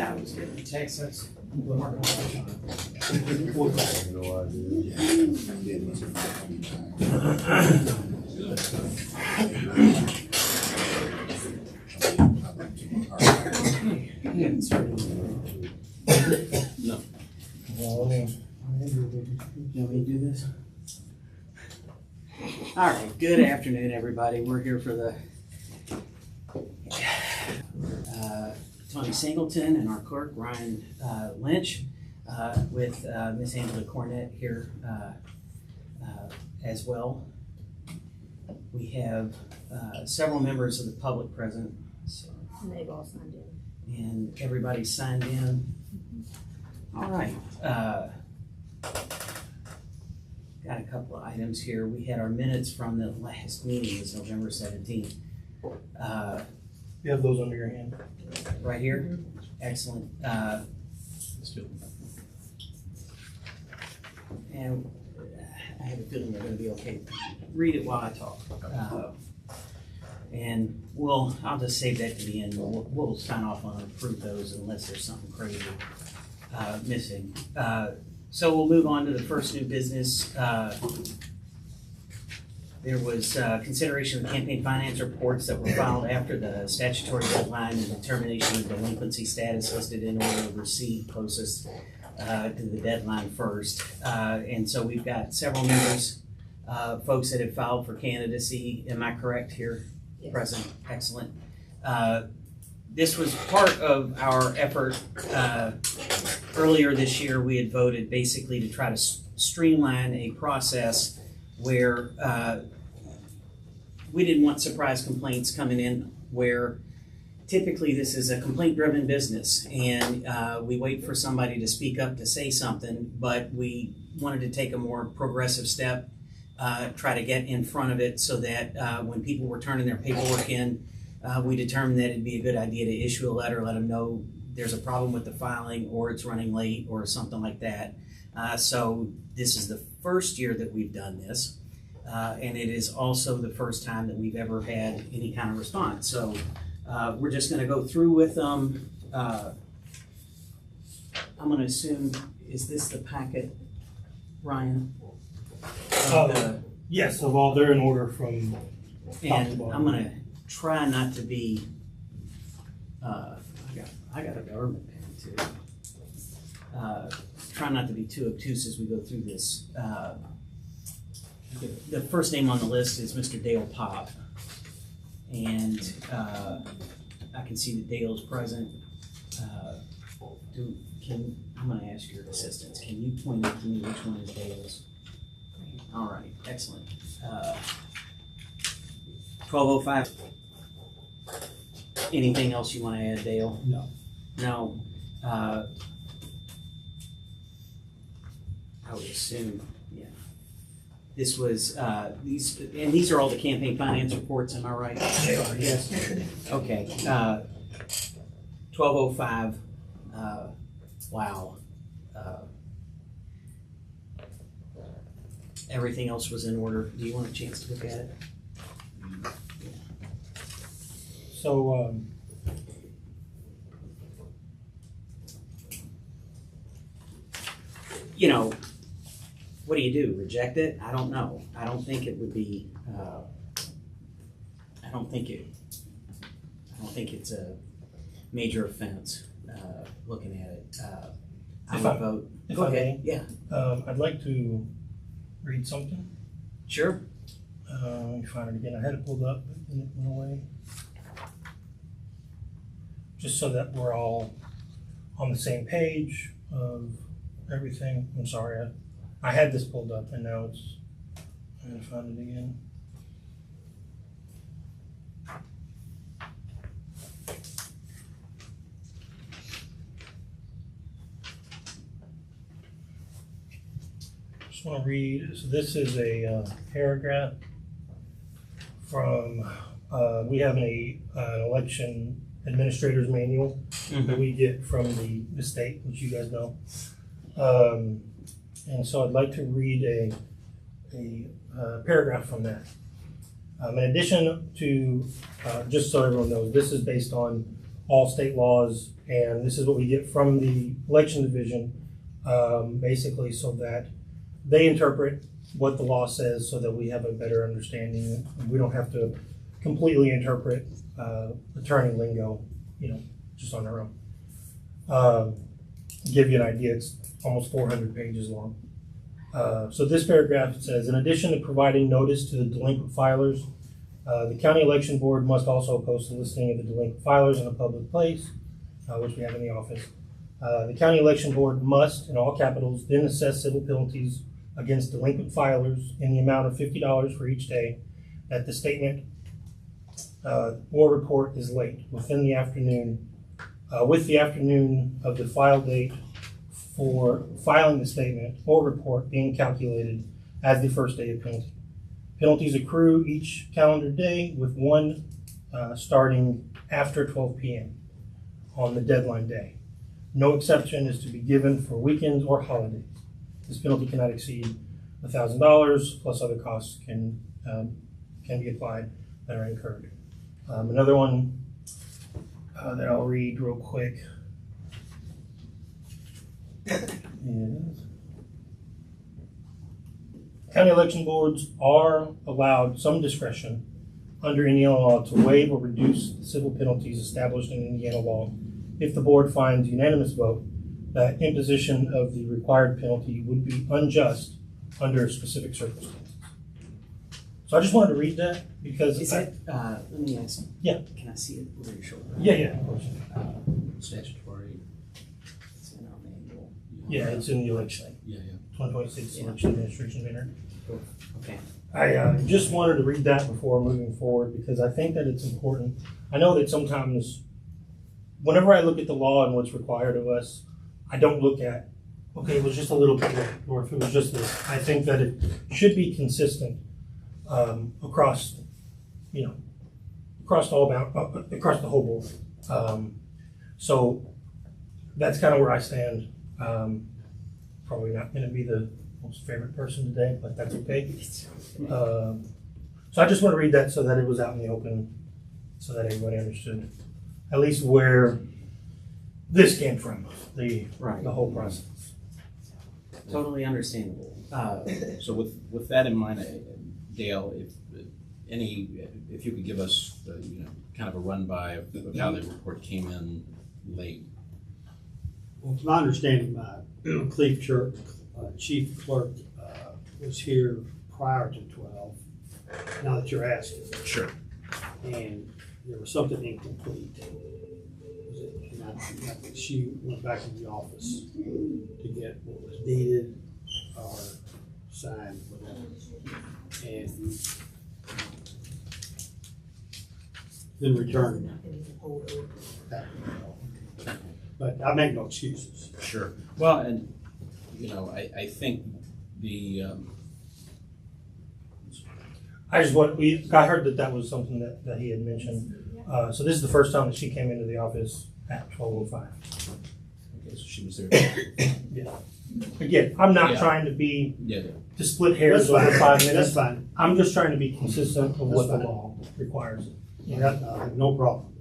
Yeah, I was getting a text. That's no. You want me to do this? All right, good afternoon, everybody. We're here for the Tony Singleton and our clerk, Ryan Lynch, with Miss Angela Cornett here as well. We have several members of the public present. So, And they've all signed in. and everybody signed in. All right. Got a couple of items here. We had our minutes from the last meeting, it was November 17th. You have those under your hand. Right here? Excellent. And I have a feeling they're gonna be okay. Read it while I talk. And I'll just save that to the end. We'll sign off on and approve those unless there's something crazy missing. So we'll move on to the first new business. There was consideration of campaign finance reports that were filed after the statutory deadline and determination of delinquency status listed in order of receipt closest to the deadline first. And so we've got several members, folks that have filed for candidacy. Am I correct here? Yes. Present. Excellent. This was part of our effort. Earlier this year, we had voted basically to try to streamline a process where we didn't want surprise complaints coming in, where typically this is a complaint-driven business, and we wait for somebody to speak up to say something, but we wanted to take a more progressive step, try to get in front of it so that when people were turning their paperwork in, we determined that it'd be a good idea to issue a letter, let them know there's a problem with the filing or it's running late or something like that. So this is the first year that we've done this. And it is also the first time that we've ever had any kind of response. So we're just gonna go through with them. I'm gonna assume, is this the packet, Ryan? Yes, of all, they're in order from top to And bottom. I'm gonna try not to be, I got a government pen too. Try not to be too obtuse as we go through this. The first name on the list is Mr. Dale Pop. And I can see that Dale is present. I'm gonna ask your assistants, can you point out to me which one is Dale's? All right, excellent. 1205. Anything else you wanna add, Dale? No. No. I would assume, yeah. This was, these are all the campaign finance reports, am I right? They are, yes. Okay, 1205, wow. Everything else was in order. Do you want a chance to look at it? So, You know, what do you do? Reject it? I don't know. I don't think it would be, I don't think it's a major offense, looking at it. I would vote. if Go I ahead. may, Yeah, I'd like to read something. sure. Let me find it again. I had it pulled up, but then it went away. Just so that we're all on the same page of everything. I'm sorry, I had this pulled up and now I'm gonna find it again. Just want to read. So this is a paragraph from. We have an election administrator's manual that we get from the state, which you guys know. And so I'd like to read a paragraph from that. In addition to, just so everyone knows, this is based on all state laws, and this is what we get from the election division, basically so that they interpret what the law says so that we have a better understanding. We don't have to completely interpret attorney lingo, just on our own. Give you an idea, it's almost 400 pages long. So this paragraph says, in addition to providing notice to the delinquent filers, the county election board must also post a listing of the delinquent filers in a public place, which we have in the office. The county election board must, in all capitals, then assess civil penalties against delinquent filers in the amount of $50 for each day that the statement or report is late within the afternoon, with the afternoon of the file date for filing the statement or report being calculated as the first day of penalty. Penalties accrue each calendar day, with one starting after 12 p.m. on the deadline day. No exception is to be given for weekends or holidays. This penalty cannot exceed $1,000, plus other costs can be applied that are incurred. Another one that I'll read real quick is, county election boards are allowed some discretion under Indiana law to waive or reduce the civil penalties established in Indiana law if the board finds unanimous vote that imposition of the required penalty would be unjust under specific circumstances. So I just wanted to read that because Is that, let me ask. Yeah. Can I see it over your shoulder? Yeah, of course. Statutory. It's in our manual. Yeah, it's in the election. Yeah. 2026 election administration banner. Okay. I just wanted to read that before moving forward because I think that it's important. I know that sometimes whenever I look at the law and what's required of us, I don't look at, okay, it was just a little bit, or if it was just this. I think that it should be consistent across, across the whole board. So that's kind of where I stand. Probably not going to be the most favorite person today, but that's okay. So I just want to read that so that it was out in the open, so that everybody understood at least where this came from, the whole process. Totally understandable. So with that in mind, Dale, if you could give us kind of a run by of how the report came in late. Well, to my understanding, my chief clerk was here prior to 12. Now that you're asking, Sure. and there was something incomplete. And I think she went back to the office to get what was needed or signed, whatever. And then returned back to the office. But I make no excuses. Sure. Well, and I think the I heard that was something that he had mentioned. So this is the first time that she came into the office at 12:05. okay, so she was there. Yeah. Again, I'm not Yeah. trying to be Yeah. to split hairs That's over fine. 5 minutes. That's fine. I'm just trying to be consistent of what That's the fine. law requires. I have no problem.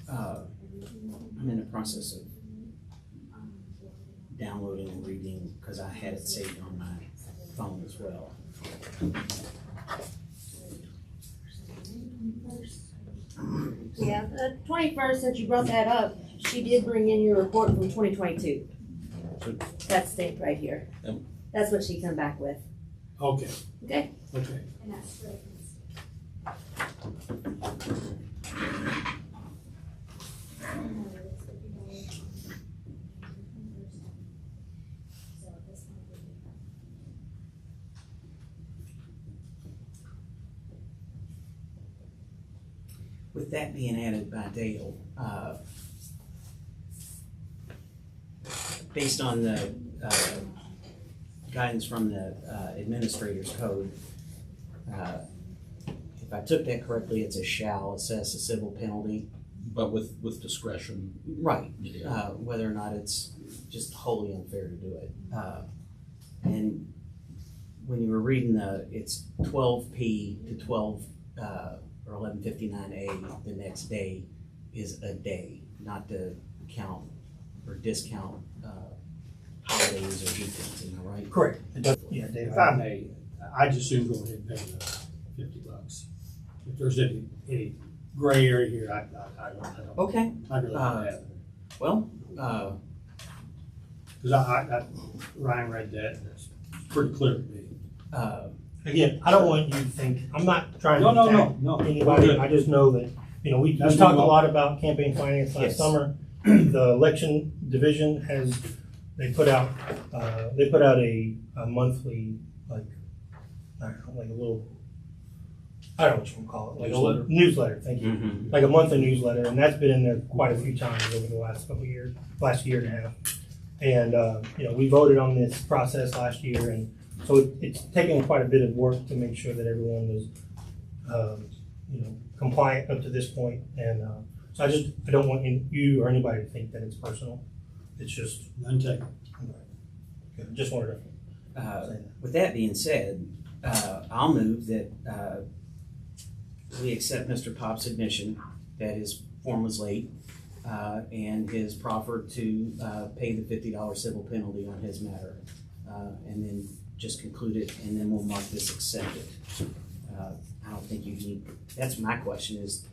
I'm in the process of downloading and reading because I had it saved on my phone as well. Yeah, the 21st, since you brought that up, she did bring in your report from 2022. That's stamped right here. Yep. That's what she come back with. Okay, Okay? okay. With that being added by Dale, based on the guidance from the administrator's code, if I took that correctly, it's a shall assess a civil penalty. But with discretion. Right. Yeah. Whether or not it's just wholly unfair to do it. And when you were reading it's 12P to or 1159A the next day is a day, not to count or discount holidays or weekends, am I right? Correct. It does, yeah, Dave. If I may, I just soon go ahead and pay the $50. If there's any gray area here, I don't. Okay, I really don't have it. well, Because I Ryan read that, and it's pretty clear to me. Again, I don't want you to think, I'm not trying to No, attack no. anybody, I just know that, we That's talked a what- lot about campaign finance last Yes. summer. The election division they put out a monthly, like, I don't know, like a little, I don't know what you want to call it, like a Newsletter? newsletter, thank you. mhm. Like a monthly newsletter, and that's been in there quite a few times over the last couple of years, last year and a half. And, we voted on this process last year, and so it's taken quite a bit of work to make sure that everyone was, compliant up to this point. And so I don't want you or anybody to think that it's personal. It's just, None taken. just wanted to say that. With that being said, I'll move that we accept Mr. Pop's admission that his form was late and his proffer to pay the $50 civil penalty on his matter, and then just conclude it, and then we'll mark this accepted. I don't think you need, that's my question is,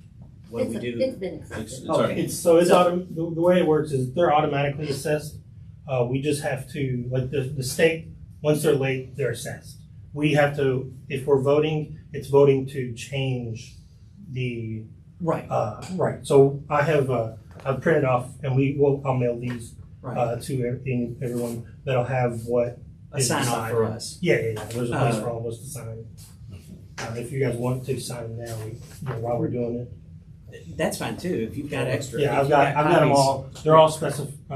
what do we do? It's been accepted. It's Okay. The way it works is they're automatically assessed. We just have to, like the state, once they're late, they're assessed. We have to, if we're voting, it's voting to change the, Right, right. So I've printed off, and I'll mail these right. to everyone that'll have what A is sign off for decided. us. Yeah. There's a place for all of us to sign. If you guys want to sign them now, while we're doing it. That's fine too, if you've got extra. Yeah, if I've you've got them copies. all. They're all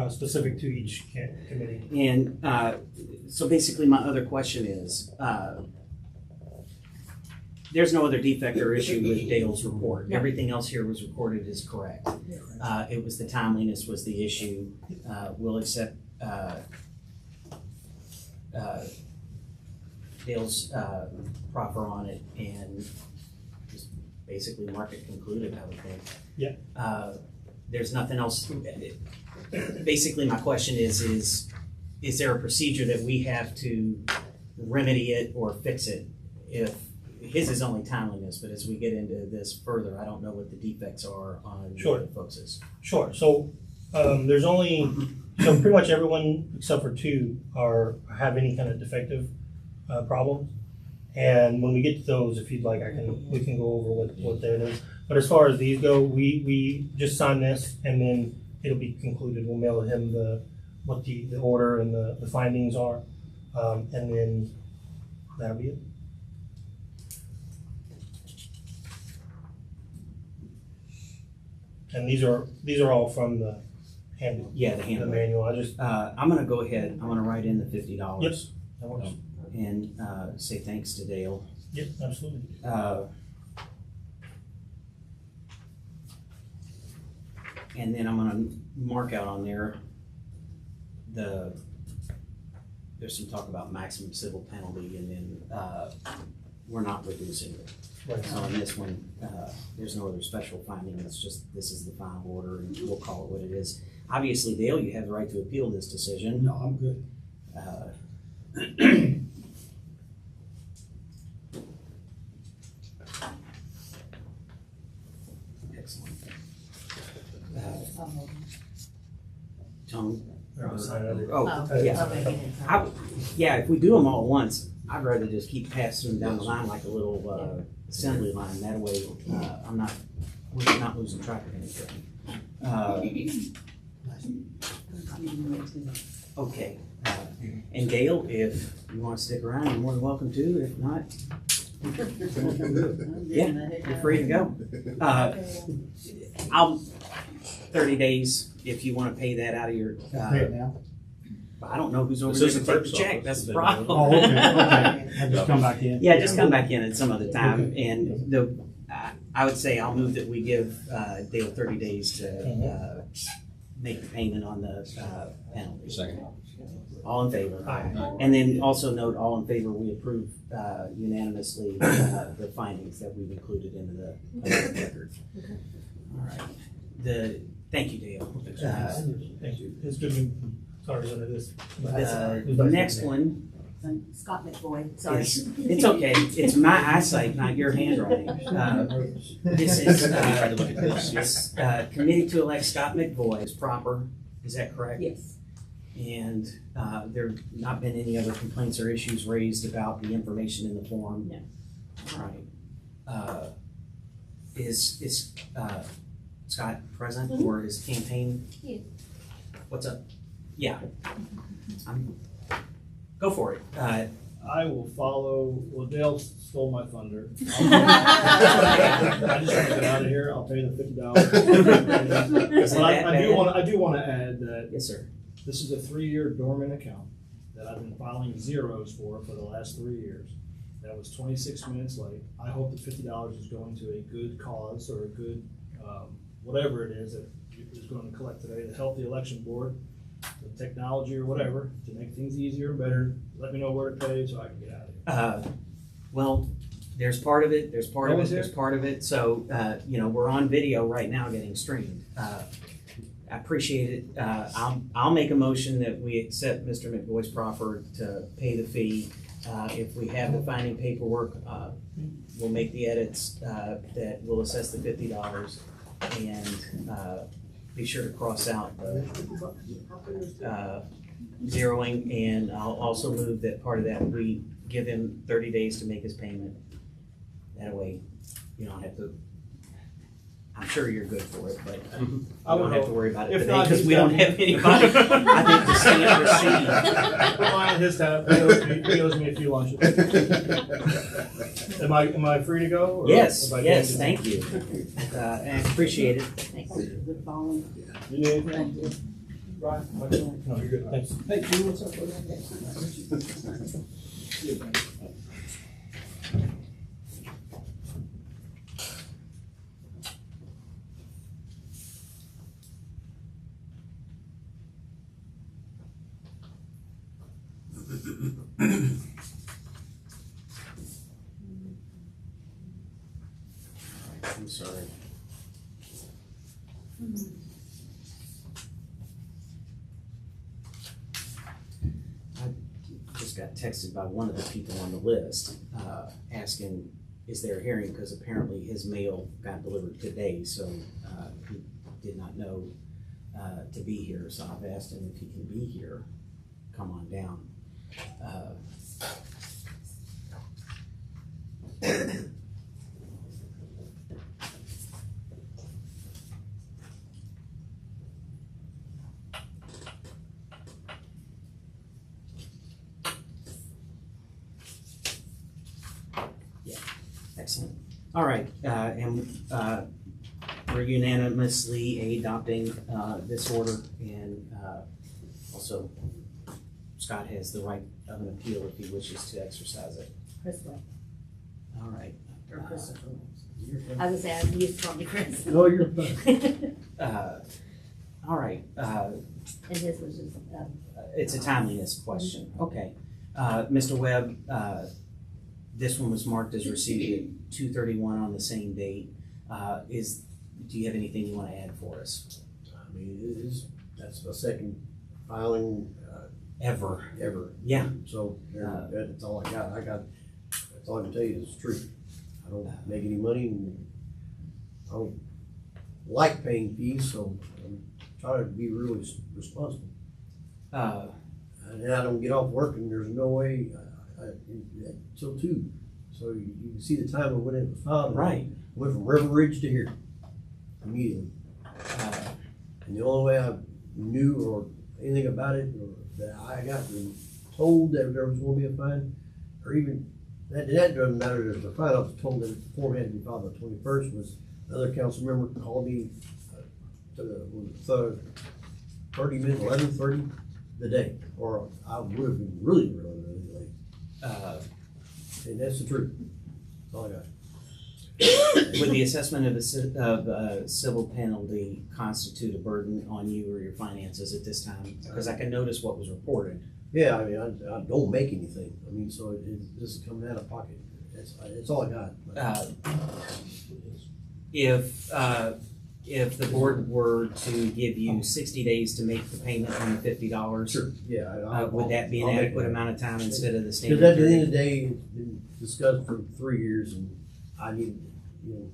specific to each committee. And so basically my other question is, there's no other defect or issue with Dale's report. No. Everything else here was recorded as correct. It was the timeliness was the issue. We'll accept Dale's proffer on it and just basically mark it concluded, I would think. Yeah. There's nothing else. Basically, my question is there a procedure that we have to remedy it or fix it? If his is only timeliness, but as we get into this further, I don't know what the defects are on Sure. the folks'. Sure. So there's only pretty much everyone except for two have any kind of defective problems. And when we get to those, if you'd like, we can go over what that is. But as far as these go, we just sign this, and then it'll be concluded. We'll mail him what the order and the findings are, and then that'll be it. And these are all from the handbook, Yeah, the the handbook. manual. I just I'm gonna go ahead, I'm gonna write in the $50. Yep. that works. And say thanks to Dale. Yep, absolutely. And then I'm gonna mark out on there there's some talk about maximum civil penalty, and then we're not reducing it. Right. So on this one, there's no other special finding, it's just, this is the final order, and we'll call it what it is. Obviously, Dale, you have the right to appeal this decision. No, I'm good. Excellent. Tom? I'll sign it. Oh, Oh, yeah. okay. Yeah, if we do them all at once, I'd rather just keep passing them down the line like a little assembly line. That way, we're not losing track of anything. Okay. And Gail, if you want to stick around, you're more than welcome to. If not, yeah, you're free to go. I'll 30 days if you want to pay that out of your. Pay it now? I don't know who's over This there is to the take the clerk's check. office. That's the It's problem. Oh, okay. I just come back in. Yeah, just come back in at some other time. And I would say I'll move that we give Dale 30 days to make the payment on the penalty. Second. All in favor? Aye. And then also note, all in favor, we approve unanimously the findings that we've included into the public record. All right. Thank you, Dale. Thank you. It's good news. Sorry under this. The next one Scott McBoy, sorry. it's okay. It's my eyesight, not your handwriting. This is Try to look at this. it's, committee to elect Scott McVoy is proper. Is that correct? Yes. And there have not been any other complaints or issues raised about the information in the form? No. All right. Is Scott present or his campaign? Yeah. What's up? Yeah. Go for it. I will follow, well, Dale stole my thunder. I just want to get out of here, I'll pay the $50. Is But I that do bad? want, I do want to add that Yes, sir. this is a 3-year dormant account that I've been filing zeros for the last 3 years. That was 26 minutes late. I hope that $50 is going to a good cause or a good, whatever it is that is going to collect today, to help the election board, the technology or whatever, to make things easier and better. Let me know where to pay so I can get out of here. Well, there's part of it, there's part of it, there's part of it. So, we're on video right now getting streamed. I appreciate it. I'll make a motion that we accept Mr. McVoy's proffer to pay the fee. If we have the finding paperwork, we'll make the edits that will assess the $50 and be sure to cross out the zeroing. And I'll also move that part of that we give him 30 days to make his payment. That way, you don't have to. I'm sure you're good for it, but you don't have to worry about it If today not, because he's we don't done. have anybody. I think the stamp receipt. Put mine in his tab. He owes me a few lunches. Am I free to go? or Yes, am I yes, going to- thank you. And I appreciate it. Thanks. Good following. You need anything? Brian? No, you're good. Thanks. Hey, Q, what's up, buddy? I'm sorry. I just got texted by one of the people on the list, asking, is there a hearing? Because apparently his mail got delivered today, so he did not know to be here. So I've asked him if he can be here, come on down. Excellent. All right, and we're unanimously adopting this order, and also Scott has the right of an appeal if he wishes to exercise it. Chris Way, All right. or Christopher. I was gonna say, I used to call me Chris. No, you're fine. All right, And his was just, it's a timeliness question. Okay. Mr. Webb, this one was marked as received at 2:31 on the same date. Do you have anything you want to add for us? I mean, that's my second filing Ever? ever. Yeah. So that's all I got. That's all I can tell you is the truth. I don't make any money and I don't like paying fees, so I'm trying to be really responsible. And I don't get off work and there's no way till 2. So you can see the time of when it was filed. Right. I went from River Ridge to here immediately. And the only way I knew or anything about it, or that I got told that there was going to be a fine, or even that doesn't matter. There's a fine. I was told that the form had to be filed on the 21st. Was another council member called me to the 30 minutes, 11:30 the day, or I would have been really late. And that's the truth. That's all I got. Would the assessment of a civil penalty constitute a burden on you or your finances at this time? Because I can notice what was reported. Yeah, I mean, I don't make anything. I mean, so this is coming out of pocket. It's all I got. If the board were to give you 60 days to make the payment on the $50, Sure. Yeah. would that be an I'll make adequate that. amount of time instead of the standard? Because at the 30? end of the day, it's been discussed for 3 years, and I need,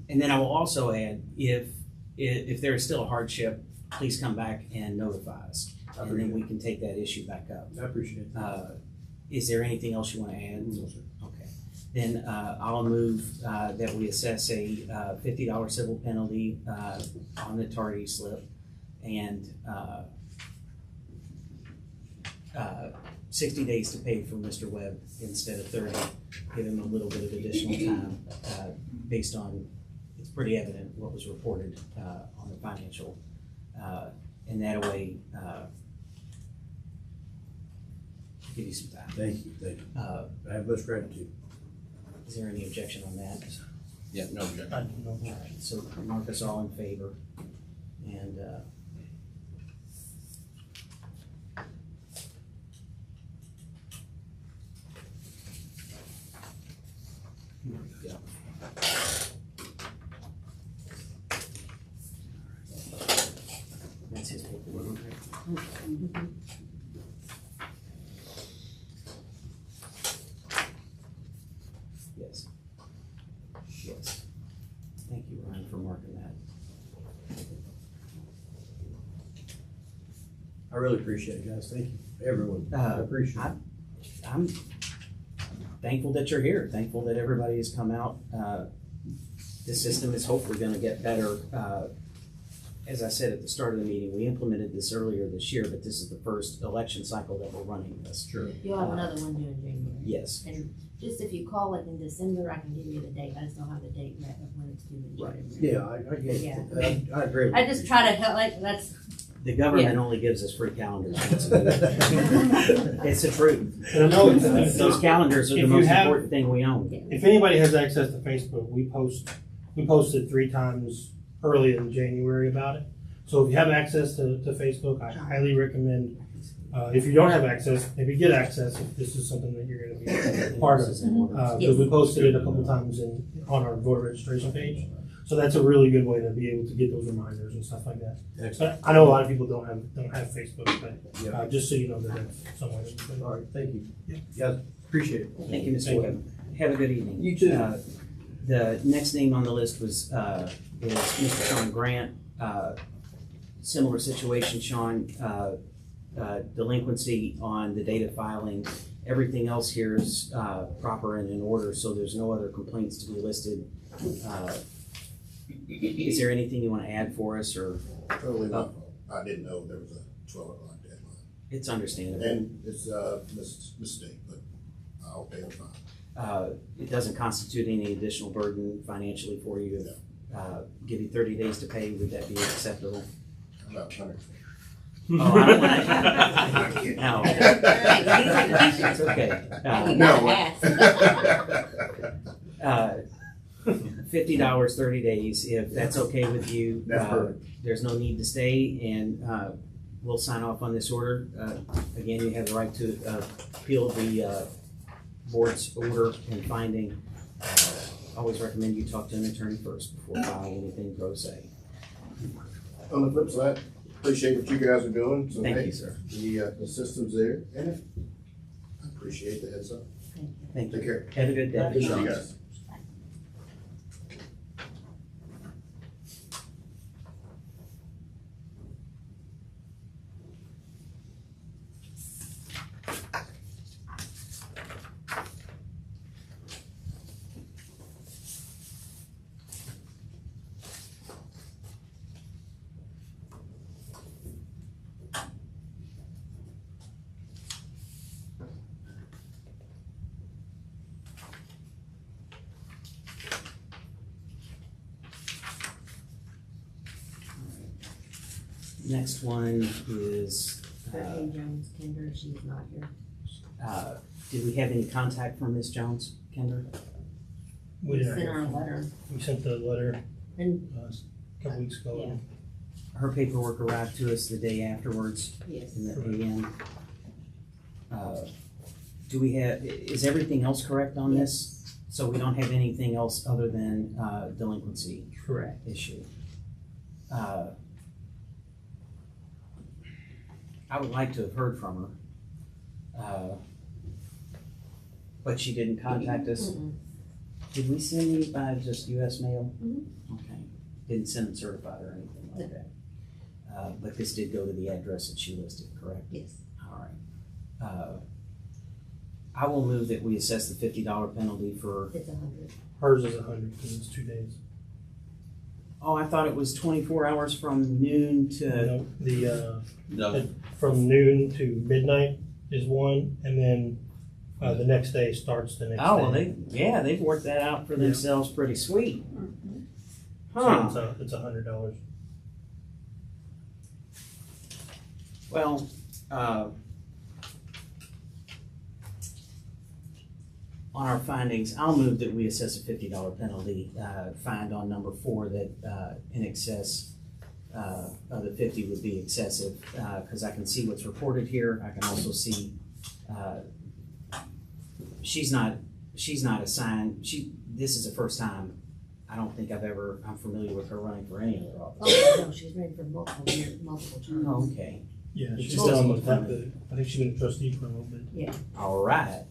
And then I will also add, if there is still a hardship, please come back and notify us, and then we can take that issue back up. I appreciate that. Is there anything else you want to add? No, sir. Okay. Then I'll move that we assess a $50 civil penalty on the tardy slip and 60 days to pay for Mr. Webb instead of 30. Give him a little bit of additional time based on, it's pretty evident what was reported on the financial. And that way, give you some time. Thank you. I have much gratitude. Is there any objection on that? Yeah, no objection. All right, so mark us all in favor, and, yeah. That's his paperwork, right? Yes. Yes. Thank you, Ryan, for marking that. I really appreciate it, guys. Thank you, everyone. I appreciate it. I'm thankful that you're here, thankful that everybody has come out. The system is hopefully gonna get better. As I said at the start of the meeting, we implemented this earlier this year, but this is the first election cycle that we're running this. Sure. You'll have another one due in January. Yes, And just if you call it in December, I can give you the date. I just don't have the date yet of when it's due in Right. January. Yeah, I get Yeah. it. I agree. I just try to help, like, that's, the government only gives us free calendars once a year. It's the truth. And I know Those calendars are the if you most have- important thing we own. if anybody has access to Facebook, we posted 3 times early in January about it. So if you have access to Facebook, I highly recommend, if you don't have access, maybe get access if this is something that you're gonna be part of. Because we posted it a couple times on our voter registration page. So that's a really good way to be able to get those reminders and stuff like that. Excellent. But I know a lot of people don't have Facebook, but Yeah. just so you know that that's somewhere that you can. All right, thank you. Yeah. Guys, appreciate it. Thank you, Mr. Thank Webb. Have a good evening. You too. The next name on the list was, is Mr. Sean Grant. Similar situation, Sean, delinquency on the data filing. Everything else here is, proper and in order, so there's no other complaints to be listed. Is there anything you want to add for us, or? Totally not. I didn't know there was a 12-o'clock deadline. It's understandable. And it's a mistake, but I'll pay the fine. It doesn't constitute any additional burden financially for you. Give you 30 days to pay, would that be acceptable? About 100. Oh, I don't want to. No. It's okay. $50, 30 days, if that's okay with you. That's perfect. There's no need to stay, and we'll sign off on this order. Again, you have the right to appeal the board's order and finding. Always recommend you talk to an attorney first before filing anything pro se. On the flip side, appreciate what you guys are doing. So Thank hey, you, sir. The system's there, and I appreciate the heads up. Thank Take you. care. Have a good day. Good job, guys. Next one is, Brittany Jones Kinder, she's not here. did we have any contact from Ms. Jones, Kendra? We did not Sent hear her a from her. letter. We sent the letter And, a couple weeks ago. Yeah. Her paperwork arrived to us the day afterwards yes. in the AM. Do we have, is everything else correct on this? So we don't have anything else other than delinquency Correct. issue? I would like to have heard from her. But she didn't contact us. Mm-mm. Did we send these by just US mail? Mhm. Okay, didn't send them certified or anything like that. But this did go to the address that she listed, correct? Yes. All right. I will move that we assess the $50 penalty for, It's 100. Hers is 100 because it's 2 days. oh, I thought it was 24 hours from noon to, No, the No, from noon to midnight is one, and then the next day starts the next oh, day. well, they've worked that out for Yeah. themselves pretty sweet. So Huh, it's $100. well, on our findings, I'll move that we assess a $50 penalty, fined on number 4 that, in excess, of the 50 would be excessive, cause I can see what's reported here, I can also see, she's not assigned, this is the first time, I don't think I'm familiar with her running for any other office. Oh, no, she's ready for multiple terms. Oh, okay, Yeah, It's she's still done on with the the, I think she's been a trustee for a little bit. all right,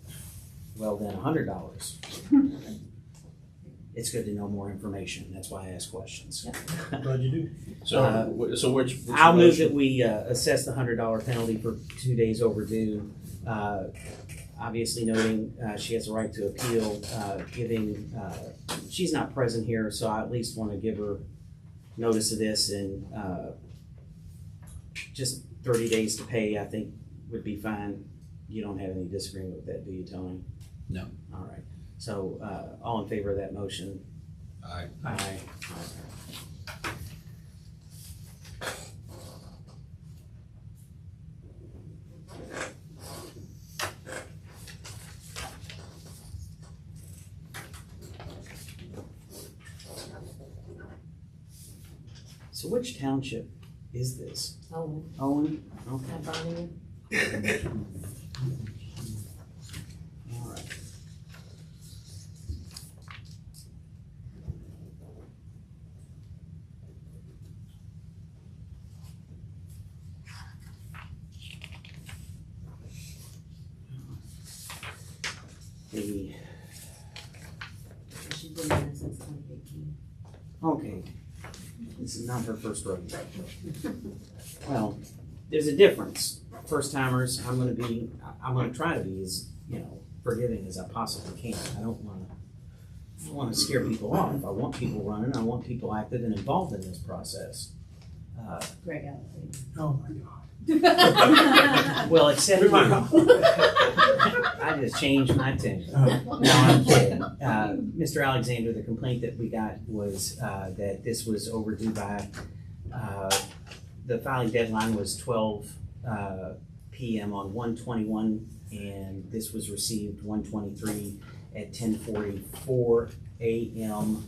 well then, $100. It's good to know more information, that's why I ask questions. Glad you do. so which I'll move motion? that we assess the $100 penalty for 2 days overdue. Obviously noting she has a right to appeal, she's not present here, so I at least want to give her notice of this and just 30 days to pay, I think would be fine. You don't have any disagreement with that, do you, Tony? No. All right. So all in favor of that motion? Aye. Aye. So which township is this? Oh, Owen? Okay. I'm finding All right. The, She's been there since 2018. okay, this is not her first rodeo. Well, there's a difference. First timers, I'm gonna try to be as, forgiving as I possibly can. I don't wanna scare people off. I want people running, I want people active and involved in this process. Greg out. Oh, my God. Well, except you. I just changed my tune. No, I'm kidding. Mr. Alexander, the complaint that we got was that this was overdue by, the filing deadline was 12 PM on 1/21, and this was received 1/23 at 10:44 AM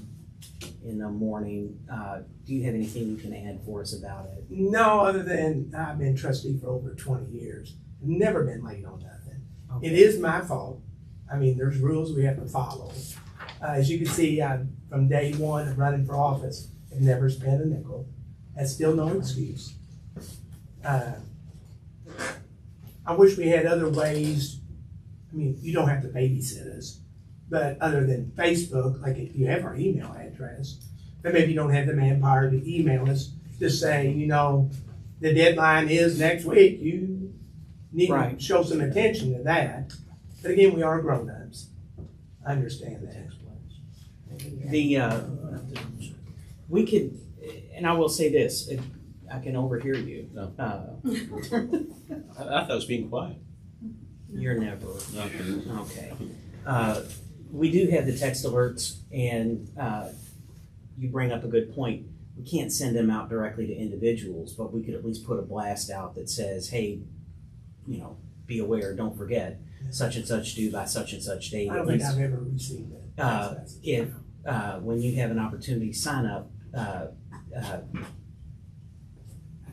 in the morning. Do you have anything you can add for us about it? No, other than I've been trustee for over 20 years. Never been late on nothing. Okay. It is my fault. I mean, there's rules we have to follow. As you can see, from day one of running for office, I've never spent a nickel. That's still no excuse. I wish we had other ways. I mean, you don't have to babysit us, but other than Facebook, like if you have our email address, but maybe you don't have the manpower to email us to say, the deadline is next week. You need Right. to show some attention to that. But again, we are grown-ups. I understand that. We could, and I will say this, if I can overhear you. No. I thought I was being quiet. You're never, Okay. okay. We do have the text alerts, and you bring up a good point. We can't send them out directly to individuals, but we could at least put a blast out that says, hey, be be aware, don't forget, such and such due by such and such date. I don't think I've ever received that. That's- If, when you have an opportunity, sign up, I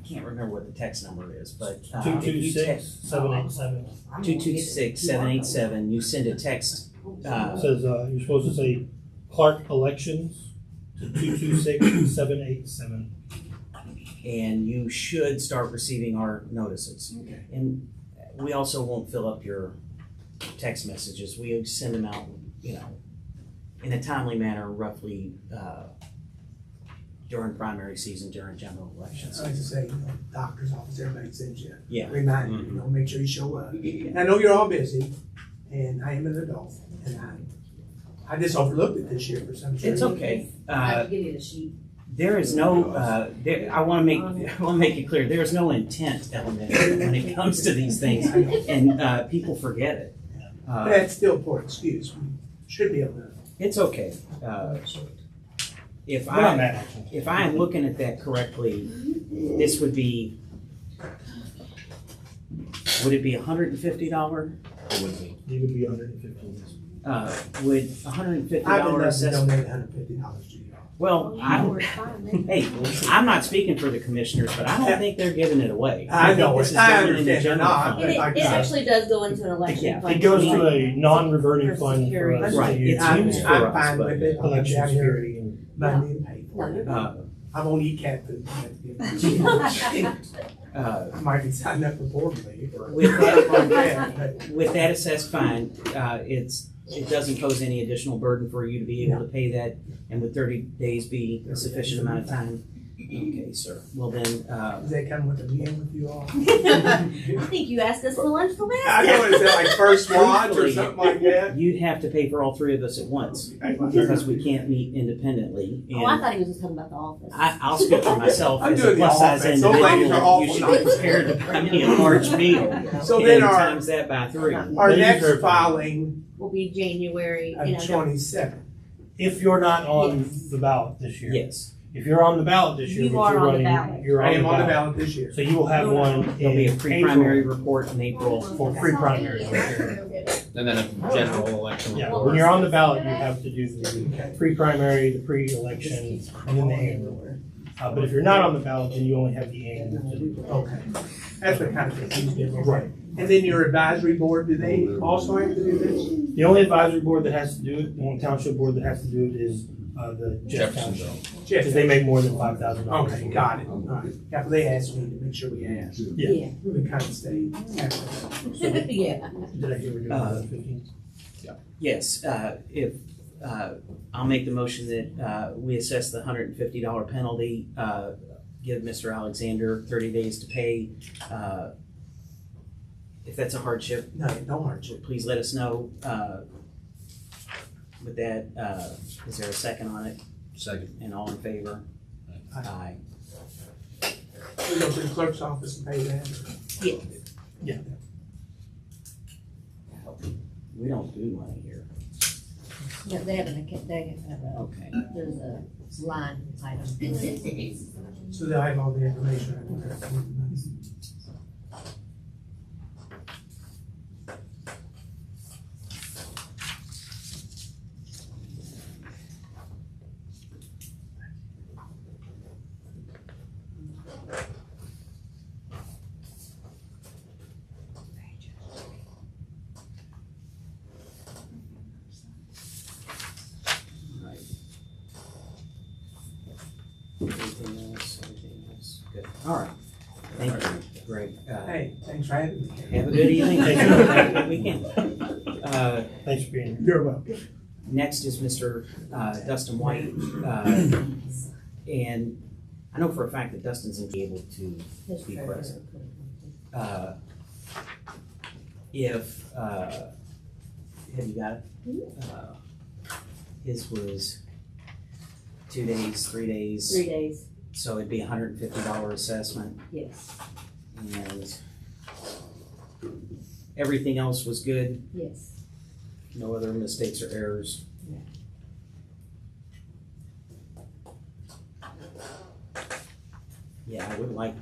can't remember what the text number is, but. if you text 226-787. 226-787, you send a text, It says, you're supposed to say Clark Elections to 226-787. and you should start receiving our notices. Okay. And we also won't fill up your text messages. We send them out, in a timely manner, roughly, during primary season, during general elections. I like to say, doctor's office, everybody sends you. Yeah. Remind you, make sure you show up. And I know you're all busy, and I am an adult, and I just overlooked it this year for some reason. It's okay. I have to give you the sheet. There is no, I want to make it clear, there is no intent element when it comes to these things, and people forget it. That's still a poor excuse. We should be able to. It's okay. If We're not I mad at you. if I am looking at that correctly, this would be. Would it be $150? It would be. It would be 115. Would $150 I've been left to assessment? donate $150 to you. Well, hey, I'm not speaking for the commissioners, but I don't think they're giving it away. I think know this it. is I going in the understand they're general not, fund. but like It I said, actually does go into an election Yeah. fund. It goes to a non-reverting fund for us Right, to it's use used for I'm us, fine but, with it. I'll be election down here security. And Monday and pay for it. I won't eat cat food. I might be signed up for board leave or With that- something like that, but With that assessed fine, it doesn't pose any additional burden for you to be able to pay that, and would 30 days be a sufficient amount of time? Okay, sir. Well then, does that come with a meal with you all? I think you asked us for lunch the last I know, is that like first watch or something like that? you'd have to pay for all three of us at once, because we can't meet independently. Oh, I And thought he was just talking about the office. I'll speak for myself I'm as a doing the plus size offense. Those ladies are individual. awful You should nice. be prepared to buy me a large meal. So And then times that by 3. our Ladies next are- filing Will be January, of 27. if you're not on the ballot this year. Yes. If you're on the ballot this year, You but are you're on the running, ballot. you're I am on the ballot. ballot this year. So you will have one There'll be a in pre-primary April report in April. for pre-primary. And then a general election. Yeah, report. when you're on the ballot, you have to do the pre-primary, the pre-election, and then the annual. But if you're not on the ballot, then you only have the annual to do. Okay. That's what kind of confused me. Right. And then your advisory board, do they also have to do this? The only advisory board that has to do it, the only township board that has to do it is the Jeff Township. Jeffersonville. Because they make more than $5,000. Okay, got it. All right. Yeah, but they asked me to make sure we asked. Yeah. We kind of stayed. Yeah. Did I hear we're doing 15? Yes, if, I'll make the motion that we assess the $150 penalty, give Mr. Alexander 30 days to pay. If that's a hardship, No, no hardship. please let us know. With that, is there a second on it? Second. And all in favor? Aye. We go to the clerk's office and pay that. We don't do money here. Yeah, they have a, Okay. there's a line item. So they'll have all the information. Right. Anything else? Good. All right. Thank you. Great. Hey, thanks for having me. Have a good evening. Have a good weekend. Thanks for being here. You're welcome. Next is Mr. Dustin White. And I know for a fact that Dustin's going to be able to be present. If, have you got it? His was 2 days, 3 days. 3 days, So it'd be $150 assessment, yes, and everything else was good, yes. no other mistakes or errors. Yeah, I would like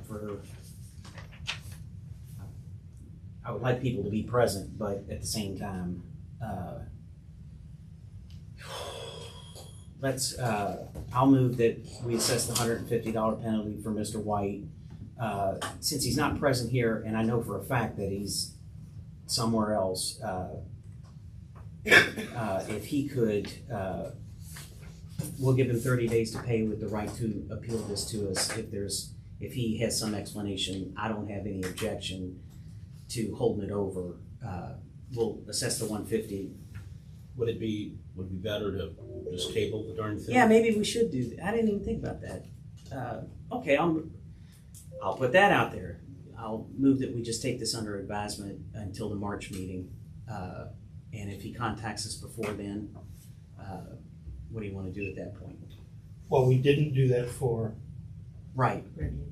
I would like people to be present, but at the same time, I'll move that we assess the $150 penalty for Mr. White. Since he's not present here, and I know for a fact that he's somewhere else, if he could, we'll give him 30 days to pay with the right to appeal this to us. If he has some explanation, I don't have any objection to holding it over. We'll assess the 150. Would it be better to just table the darn thing? Yeah, maybe we should do that. I didn't even think about that. Okay, I'll put that out there. I'll move that we just take this under advisement until the March meeting. And if he contacts us before then, what do you want to do at that point? Well, we didn't do that for, Right,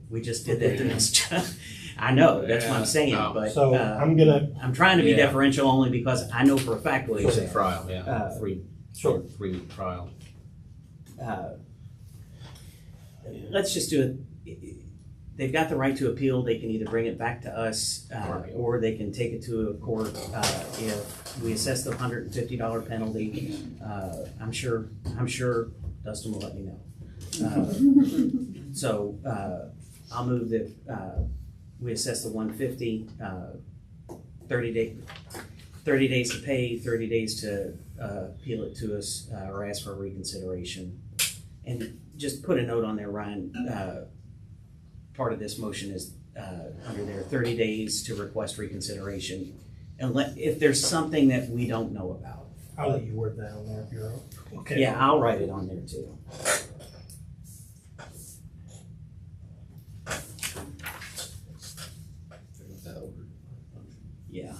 we just did that to Mr. I know, that's what I'm saying, no. but so I'm trying to be Yeah. deferential only because I know for a fact what he's It's a saying. trial, yeah, Sure. 3-week trial. Let's just do it. They've got the right to appeal. They can either bring it back to us, or they can take it to a court. If we assess the $150 penalty, I'm sure Dustin will let me know. So I'll move that we assess the 150, 30 days to pay, 30 days to appeal it to us, or ask for reconsideration. And just put a note on there, Ryan. Part of this motion is under there, 30 days to request reconsideration. And if there's something that we don't know about. I'll let you word that on there if you're okay. Yeah, I'll write it on there too. Yeah.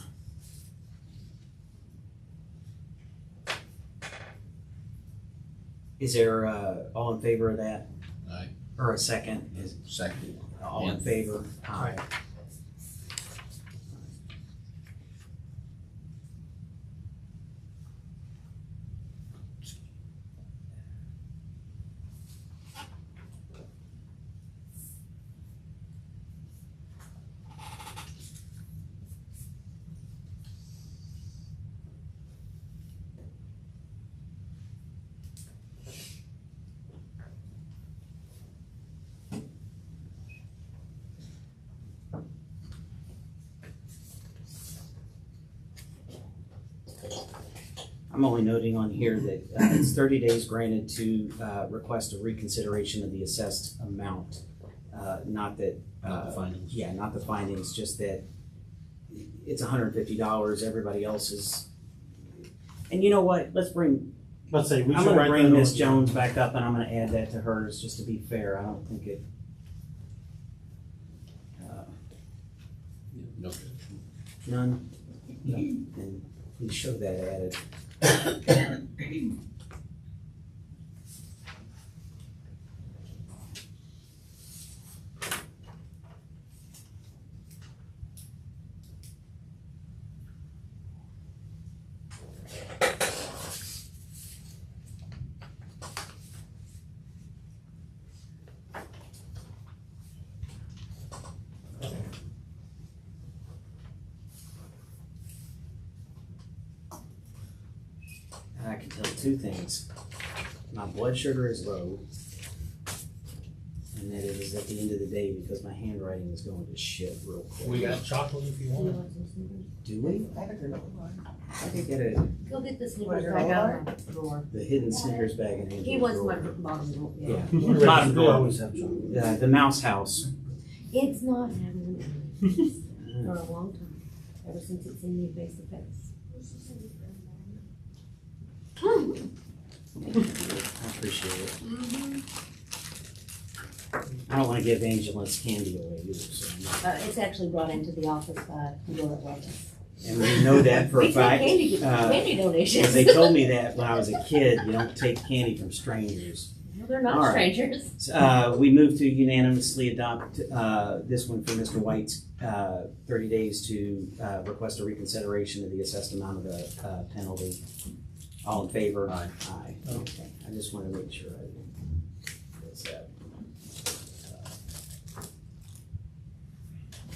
Is there all in favor of that? Aye. Or a second? Is Second. all in favor? Aye. I'm only noting on here that it's 30 days granted to request a reconsideration of the assessed amount. Not that. Not the findings. Yeah, not the findings, just that it's $150. Everybody else is. And you know what? Let's say we I'm should gonna write bring that Miss on. Jones back up and I'm gonna add that to hers, just to be fair. I don't think it. No. None? No. Then please show that added. I can tell two things. My blood sugar is low, and that it is at the end of the day because my handwriting is going to shit real quick. We got chocolate if you want. Do we? I could get Go get the Snickers bag out of the drawer. the hidden Snickers bag in He Angel's wants my drawer. bottom drawer, Yeah. yeah. Bottom We drawer. always have chocolate. The mouse house. It's not having for a long time, ever since it's seen you face to face. I appreciate it. I don't want to give Angela's candy away either, so. It's actually brought into the office by Laura Wallace. And we know that for a We take fact. candy Uh, candy donations. Because they told me that when I was a kid, you don't take candy from strangers. Well, they're not All right. strangers. We move to unanimously adopt this one for Mr. White's 30 days to request a reconsideration of the assessed amount of the penalty. All in favor? Aye. Aye. Okay, I just want to make sure I that's that.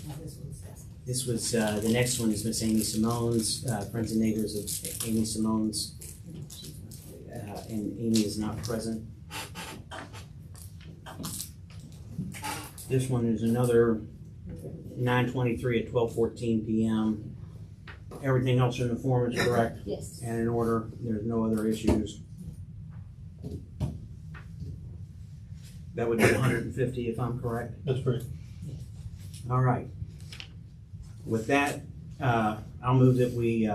Now this one's Dustin. This was, the next one is Miss Amy Simone's, Friends and Neighbors of Amy Simone's, and Amy is not present. This one is another 9/23 at 12:14 p.m. Everything else in the form is correct Yes. and in order. There's no other issues. That would be 150 if I'm correct. That's correct. All right. With that, I'll move that we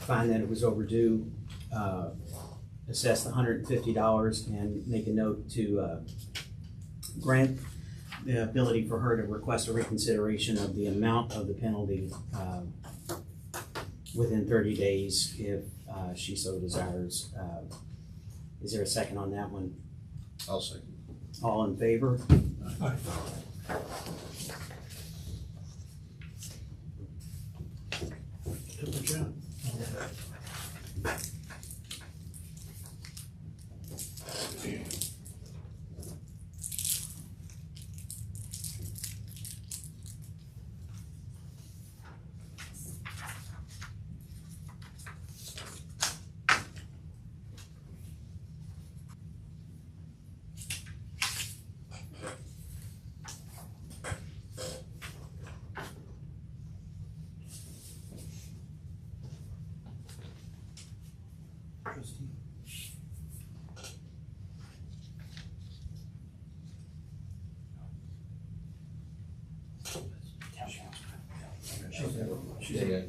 find that it was overdue, assess the $150 and make a note to grant the ability for her to request a reconsideration of the amount of the penalty within 30 days if she so desires. Is there a second on that one? I'll second. All in favor? Aye. Good job.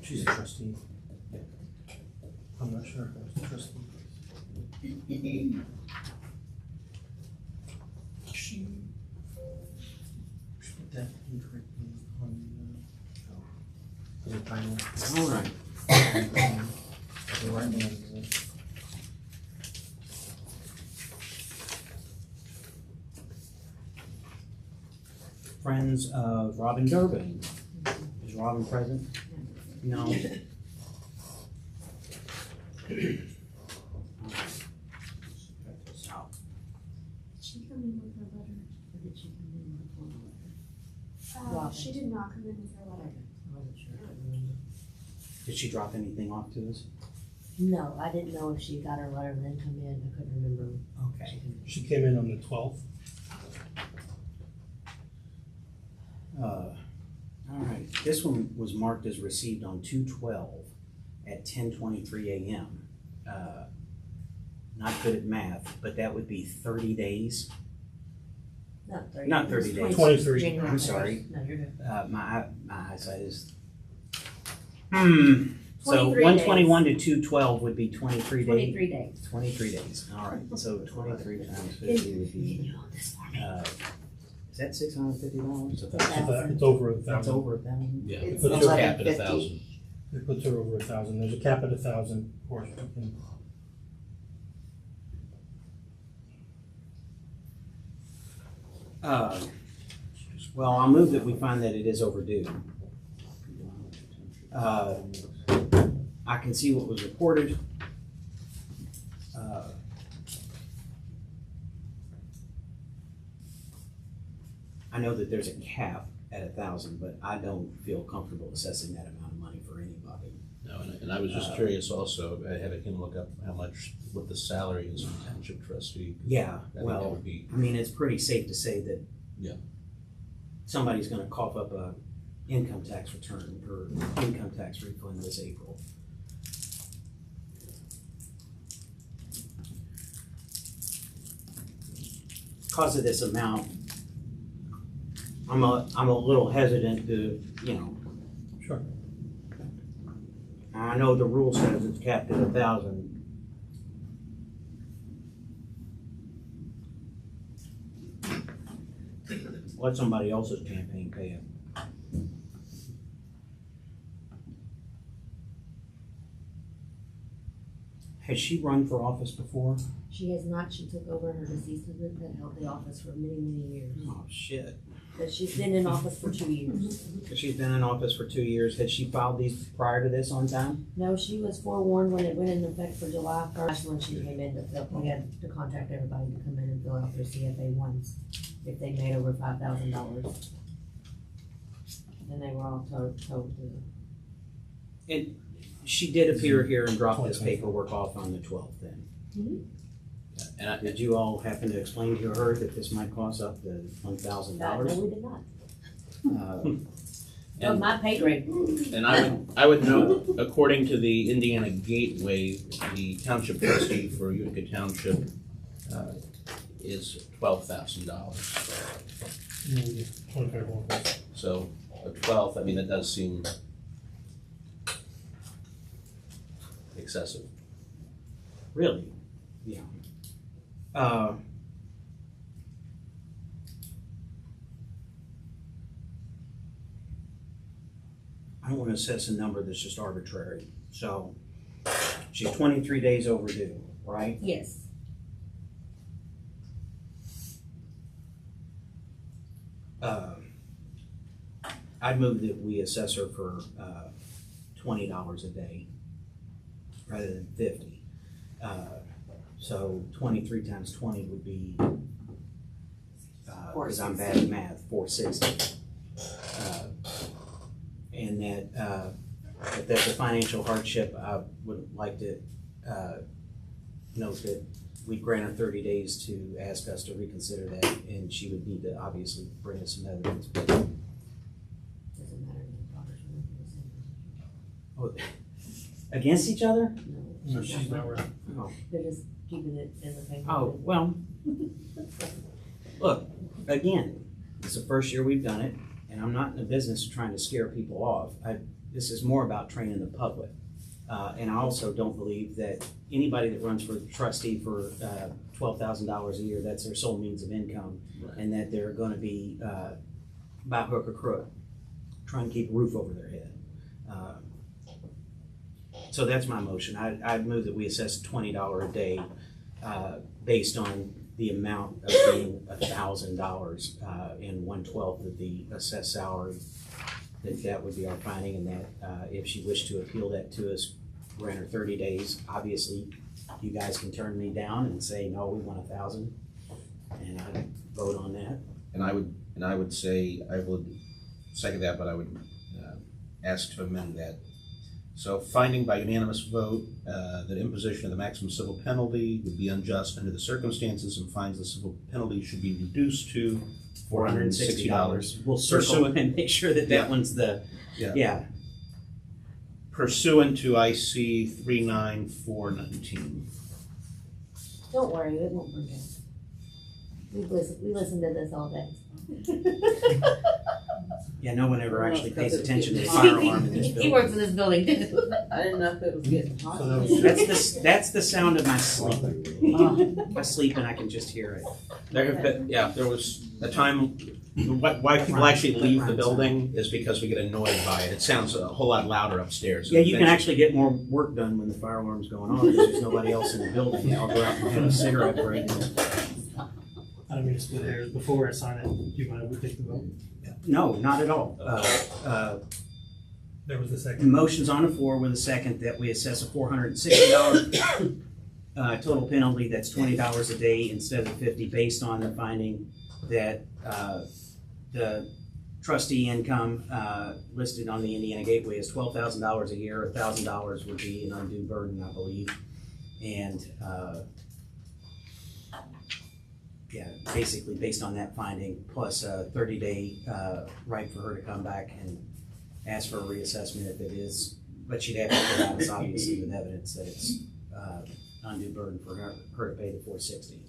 She's a trustee. I'm not sure if I was a trustee. She put that incorrectly on the final. All right. The right one. Friends of Robin Durbin. Is Robin present? No. Did she come in with her letter, or did she come in with a formal letter? Robin. She did not come in with her letter. I wasn't sure. I couldn't remember. Did she drop anything off to us? No, I didn't know if she got her letter and then come in. I couldn't remember. Okay. She came in on the 12th. All right, this one was marked as received on 2/12 at 10:23 a.m. Not good at math, but that would be 30 days. Not 30. Not It was 30 days. 23. January I'm 1st. sorry. No, you're good. My eyesight is. So 23 121 to 212 would be 23 days. 23 days. 23 days, all right, so 23 times 50 would be, is that $650? It's over That's 1,000. over 1,000? Yeah, It's we put a cap at 11.50. 1,000. It puts her over 1,000. There's a cap at 1,000, of course. Well, I'll move that we find that it is overdue. I can see what was reported. I know that there's a cap at 1,000, but I don't feel comfortable assessing that amount of money for anybody. No, and I was just curious also, I had him look up how much, what the salary is for township trustee. Yeah, I think that well, would be, I mean, it's pretty safe to say that Yeah. somebody's gonna cough up a income tax return or income tax refund this April. Because of this amount, I'm a little hesitant to, Sure. I know the rule says it's capped at 1,000. Let somebody else's campaign pay it. Has she run for office before? She has not. She took over her deceased husband that held the office for many, many years. Oh, shit. But she's been in office for 2 years. She's been in office for 2 years. Had she filed these prior to this on time? No, she was forewarned when it went into effect for July 1st when she came in to fill. We had to contact everybody to come in and fill out their CFA ones if they made over $5,000. And they were all told to. And she did appear here and drop this paperwork off on the 12th then. And Did you all happen to explain to her that this might cost up to No, $1,000? we did not. Uh, On my pay grade. And I would note, according to the Indiana Gateway, the township trustee for Utica Township is $12,000. 25. So a 12th, I mean, that does seem excessive. Really? Yeah. I don't want to assess a number that's just arbitrary. So she's 23 days overdue, right? Yes. I'd move that we assess her for $20 a day rather than 50. So 23 times 20 would be, because I'm bad at math, 460. And that if there's a financial hardship, I would like to note that we grant her 30 days to ask us to reconsider that, and she would need to obviously bring us some evidence. But Doesn't matter. The daughters are in the same. oh, against each other? No, she's not right. Oh, They're just keeping it in the paper. oh well. Look, again, it's the first year we've done it, and I'm not in the business of trying to scare people off. This is more about training the public. And I also don't believe that anybody that runs for trustee for $12,000 a year, that's their sole means of income, Right. and that they're going to be by hook or crook trying to keep a roof over their head. So that's my motion. I'd move that we assess $20 a day based on the amount of being $1,000 and 1/12 of the assessed salary. That would be our finding, and that if she wished to appeal that to us, grant her 30 days. Obviously, you guys can turn me down and say, no, we want 1,000, and I'd vote on that. And I would say, I would second that, but I would ask to amend that. So finding by unanimous vote that imposition of the maximum civil penalty would be unjust under the circumstances, and finds the civil penalty should be reduced to $460. We'll circle it and make sure that that one's the, yeah. Pursuant to IC 39419. Don't worry, it won't burn down. We listen to this all day. Yeah, no one ever actually pays attention to the fire alarm in this He building. works in this building too. I didn't know if it was getting hot. So that was- That's the sound of my sleep. I sleep and I can just hear it. There have been, there was a time, why people actually leave the building is because we get annoyed by it. It sounds a whole lot louder upstairs. Yeah, you can actually get more work done when the fire alarm's going on because there's nobody else in the building. I'll go out and have a cigarette break. I don't mean to split hairs. Before I sign it, do you mind if we take the vote? No, not at all. There was a The second. motion's on the floor with a second that we assess a $460 total penalty, that's $20 a day instead of 50, based on the finding that the trustee income listed on the Indiana Gateway is $12,000 a year. $1,000 would be an undue burden, I believe. And yeah, basically based on that finding, plus a 30-day right for her to come back and ask for a reassessment if it is, but she'd have to provide us obviously with evidence that it's undue burden for her to pay the $460.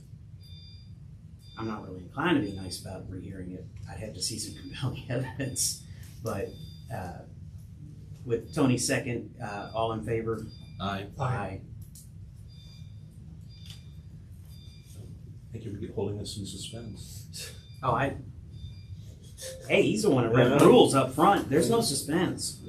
I'm not really inclined to be nice about rehearing it. I'd have to see some compelling evidence, but with Tony's second, all in favor? Aye. Aye. Thank you for holding us in suspense. Oh, hey, he's the one that read the rules up front. There's no suspense.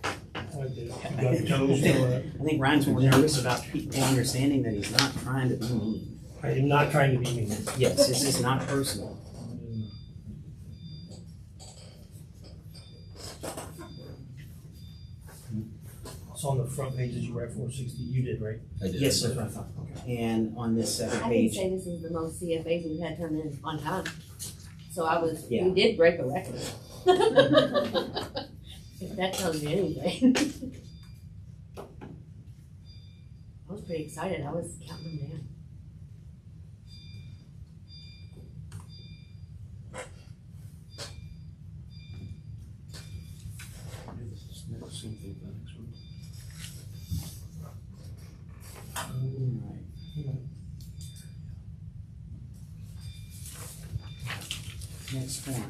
I did. You got your toes still up. I think Ryan's more nervous about people understanding that he's not trying to be mean. I am not trying to be mean. Yes, this is not personal. So on the front page, did you write 460? You did, right? I did. Yes, That's sir. what I thought. Okay. And on this second I didn't page, say this is the most CFAs we've had turned in on time. So we Yeah. did break a record. If that tells you anything. I was pretty excited. I was counting them down. Same thing for the next one. Next one.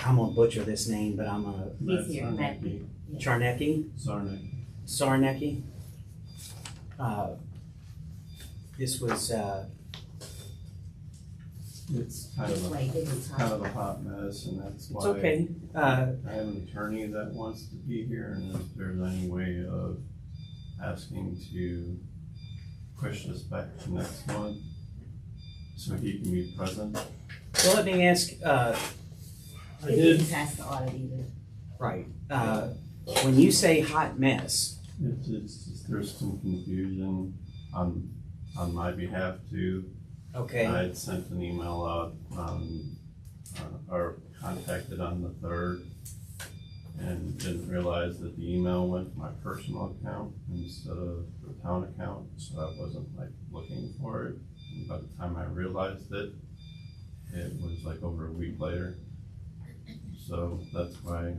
I'm gonna butcher this name, but I'm gonna, He's here, Matthew. Charnecki? Sarnecki. This was, It's kind of a hot mess, and that's why. it's okay. I have an attorney that wants to be here, and if there's any way of asking to push this back to next month so he can be present. Well, let me ask, I It did, didn't pass the audit either. right, when you say hot mess, It's just, there's some confusion on my behalf too. okay, I had sent an email out, or contacted on the 3rd, and didn't realize that the email went to my personal account instead of the town account, so I wasn't like looking for it. And by the time I realized it, it was like over a week later. So that's why, I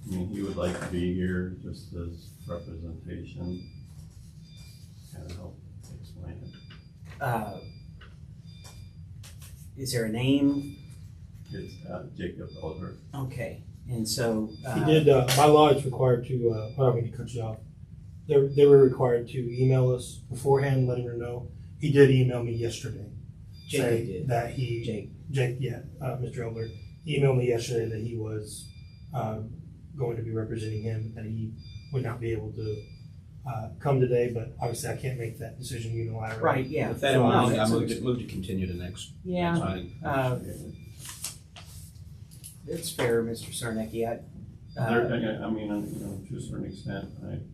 mean, he would like to be here just as representation, kind of help explain it. is there a name? It's Jacob Elder. Okay, and so, he did, by law, it's required to, I don't mean to cut you off. They were required to email us beforehand, letting her know. He did email me yesterday. Jake say did. That he, Jake, Mr. Elder, he emailed me yesterday that he was, going to be representing him, that he would not be able to, come today, but obviously I can't make that decision unilaterally. right, yeah. With that in mind, I move to continue to next Yeah. meeting. It's fair, Mr. Sarnecki. I mean, to a certain extent,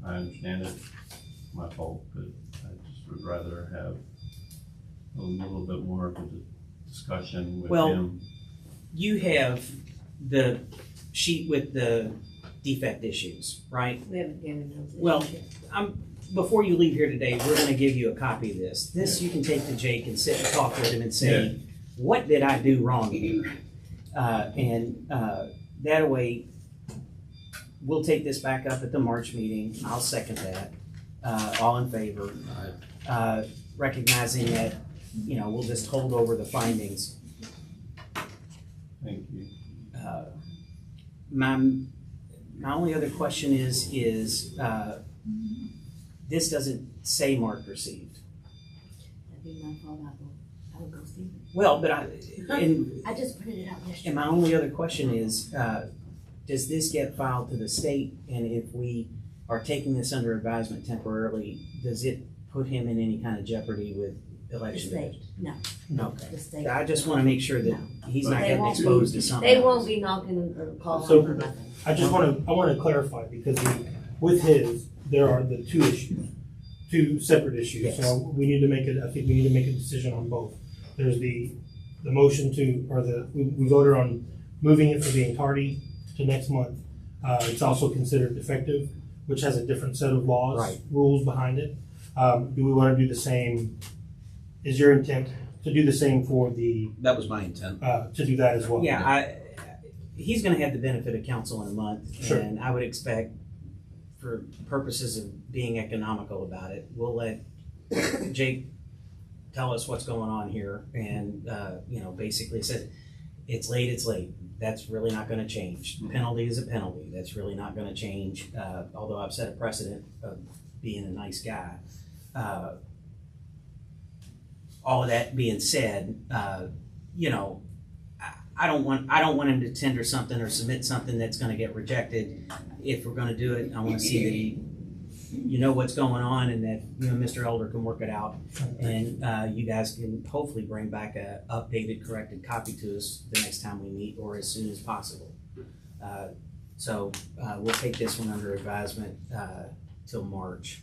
I understand it, my fault, but I just would rather have a little bit more of a discussion with Well, him. You have the sheet with the defect issues, right? We haven't given those. Well, before you leave here today, we're gonna give you a copy of this. This you can take to Jake and sit and talk with him and say, what did I do wrong here? That way, we'll take this back up at the March meeting. I'll second that. All in favor? Recognizing that, we'll just hold over the findings. Thank you. My only other question is this doesn't say mark received. That'd be my fault. I would go see it. Well, but I just printed it out yesterday. and my only other question is, does this get filed to the state? And if we are taking this under advisement temporarily, does it put him in any kind of jeopardy with The election? state, no. Okay. The state. I just want to make sure that he's not They getting won't be- exposed to something. They else. won't be knocking or calling So- for nothing. I just want to clarify, because with his, there are the two separate issues. Yes. So we need to make I think we need to make a decision on both. There's the motion we voted on moving it from being tardy to next month. It's also considered defective, which has a different set of laws, Right. rules behind it. Do we want to do the same? Is your intent to do the same for That was my intent. to do that as well? Yeah, he's going to have the benefit of counsel in a month, Sure. and I would expect, for purposes of being economical about it, we'll let Jake tell us what's going on here, and basically said it's late. That's really not going to change. Penalty is a penalty. That's really not going to change. Although I've set a precedent of being a nice guy. All of that being said, I don't want him to tender something or submit something that's going to get rejected. If we're going to do it, I want to see that what's going on, and that Mr. Elder can work it out, and you guys can hopefully bring back a updated, corrected copy to us the next time we meet, or as soon as possible. So we'll take this one under advisement till March.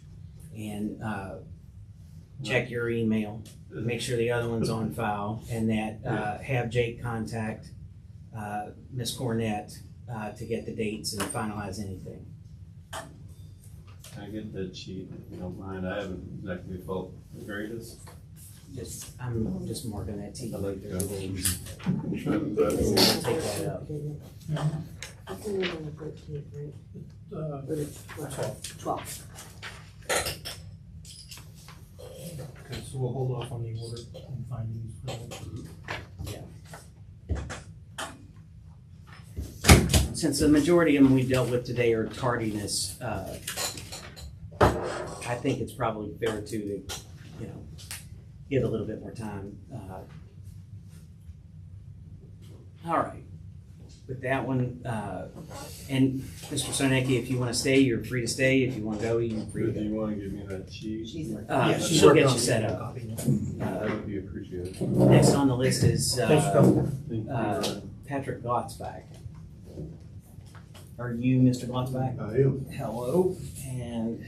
and, check your email, make sure the other one's on file, and that, have Jake contact, Ms. Cornett, to get the dates and finalize anything. Can I get that sheet if you don't mind? I haven't exactly felt the greatest. I'm just marking that T like they're the dates. But We'll take that up. It's in there on the 13th, right? But it's 12. Okay, so we'll hold off on the order and findings for Since the majority of them we dealt with today are tardiness, I think it's probably fair to, give a little bit more time. All right, with that one, and Mr. Sonecki, if you want to stay, you're free to stay. If you want to go, you're free to do go. you want to give me that sheet? She's like, She'll get you set up. copy. That would be appreciated. Next on the list is Thanks for coming. Thank you. Patrick Glotzback. Are you Mr. Glotzback? I am. Hello, and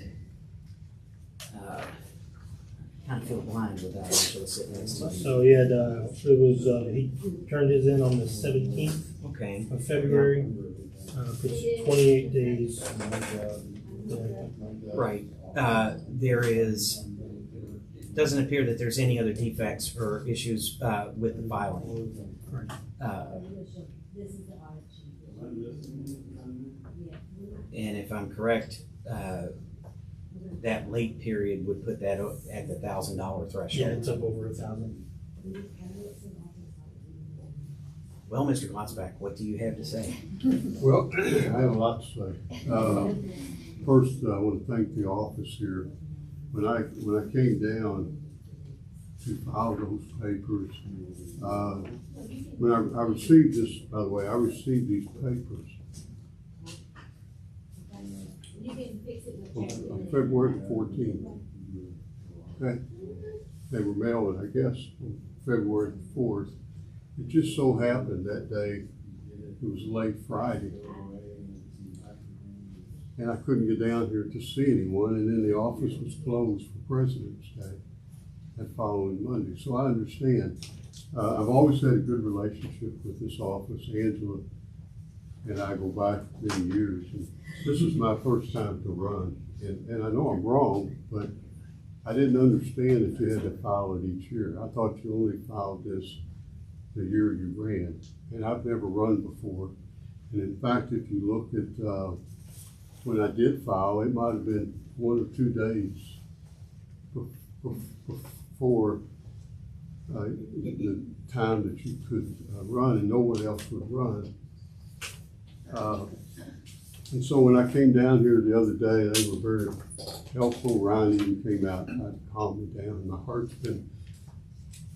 kind of feel blind without actually sitting next to you. So he had, he turned his in on the 17th Okay, of February, it's 28 days. right. Doesn't appear that there's any other defects or issues with the filing. And if I'm correct, that late period would put that at the $1,000 threshold. Yeah, it's up over 1,000. Well, Mr. Glotzback, what do you have to say? Well, I have a lot to say. First, I want to thank the office here. When I came down to file those papers, when I received this, by the way, I received these papers on February 14th. Okay, they were mailed, I guess, on February 4th. It just so happened that day, it was late Friday, and I couldn't get down here to see anyone, and then the office was closed for President's Day that following Monday. So I understand. I've always had a good relationship with this office. Angela and I go back many years, and this is my first time to run, and I know I'm wrong, but I didn't understand that you had to file it each year. I thought you only filed this the year you ran, and I've never run before. And in fact, if you look at when I did file, it might have been 1 or 2 days before the time that you could run, and no one else would run. And so when I came down here the other day, they were very helpful. Ryan even came out and tried to calm me down. And my heart's been,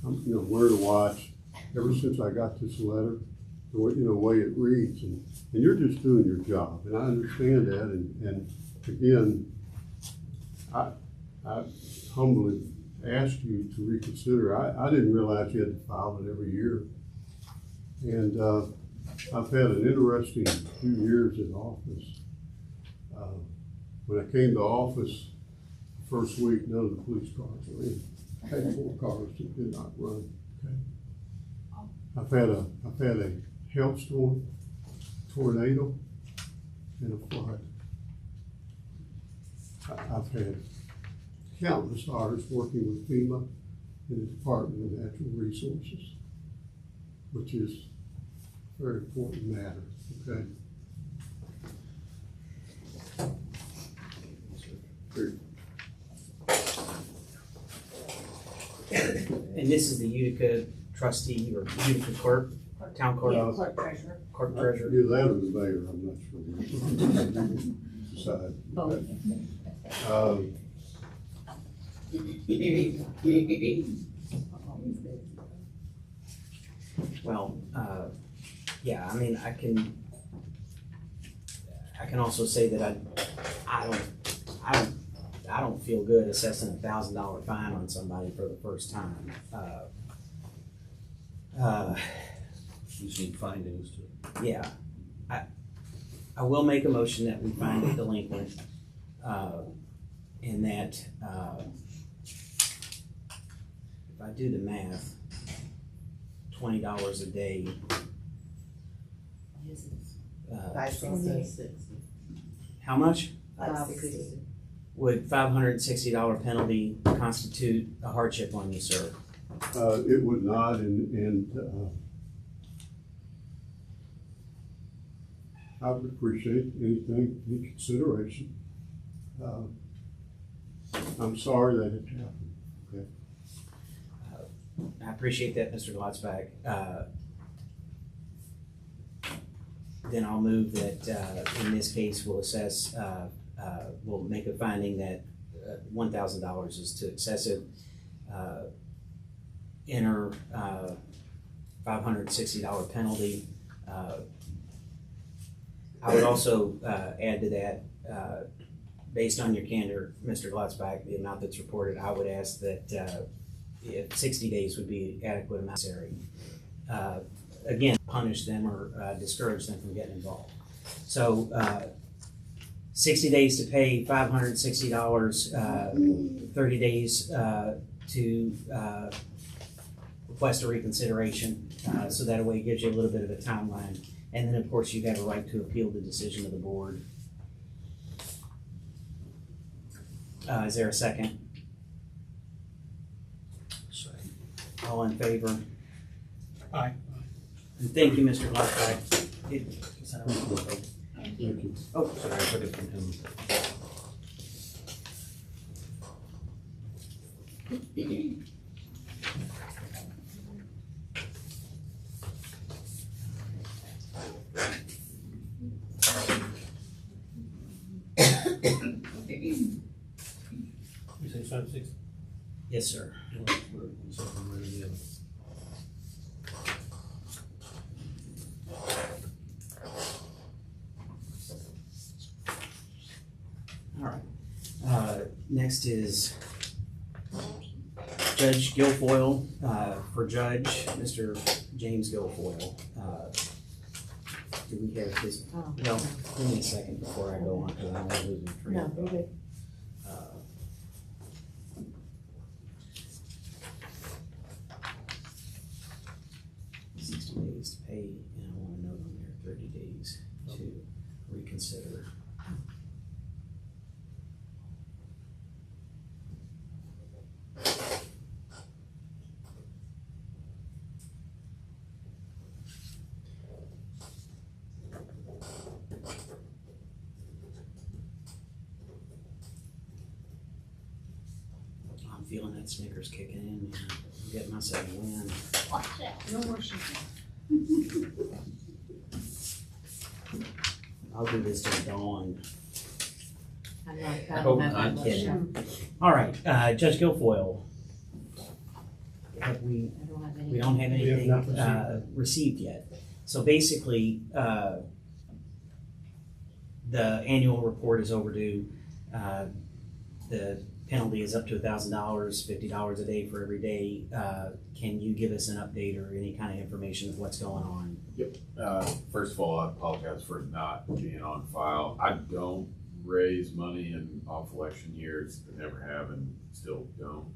where to watch ever since I got this letter, the way it reads. And you're just doing your job, and I understand that. And again, I humbly ask you to reconsider. I didn't realize you had to file it every year. And I've had an interesting few years in office. When I came to office, the first week, none of the police cars were in. I had 4 cars that did not run. Okay. I've had a hailstorm, tornado, and a flood. I've had countless hours working with FEMA and the Department of Natural Resources, which is a very important matter, okay? And this is the Utica trustee or Utica clerk, town clerk? Yeah, clerk treasurer. Clerk treasurer. Either that or the mayor, I'm not sure. Decide. Both. Well, yeah, I mean, I can also say that I don't feel good assessing a $1,000 fine on somebody for the first time. You just need findings to. Yeah, I will make a motion that we find it delinquent, in that, if I do the math, $20 a day. $5.66. How much? $5.60. Would $560 penalty constitute a hardship on you, sir? It would not, and I would appreciate anything, any consideration. I'm sorry that it happened, okay? I appreciate that, Mr. Glotzback. Then I'll move that, in this case, we'll assess, we'll make a finding that $1,000 is too excessive. Enter $560 penalty. I would also add to that, based on your candor, Mr. Glotzback, the amount that's reported, I would ask that if 60 days would be adequate amount necessary. Again, punish them or discourage them from getting involved. So 60 days to pay $560, 30 days to request a reconsideration. So that way it gives you a little bit of a timeline. And then, of course, you have a right to appeal the decision of the board. Is there a second? Second. All in favor? Aye. And thank you, Mr. Glotzback. Thank you. Oh, Sorry, I took it from him. You say 560? yes, sir. All right. Next is Judge Guilfoyle. For Judge, Mr. James Guilfoyle. Do we have his, well, give me a second before I go on, because I'm losing train of thought. Okay. 60 days to pay, and I want to note on there 30 days to reconsider. I'm feeling that Snickers kicking in, man. I'm getting myself a win. No more sugar. I'll do this till dawn. I'm not, I hope have not. that much Kidding. sugar. All right, Judge Guilfoyle. Have we, I don't have any. we don't have We have anything not received yet. So basically, the annual report is overdue. The penalty is up to $1,000, $50 a day for every day. Can you give us an update or any kind of information of what's going on? First of all, I apologize for not being on file. I don't raise money in off election years, I never have and still don't.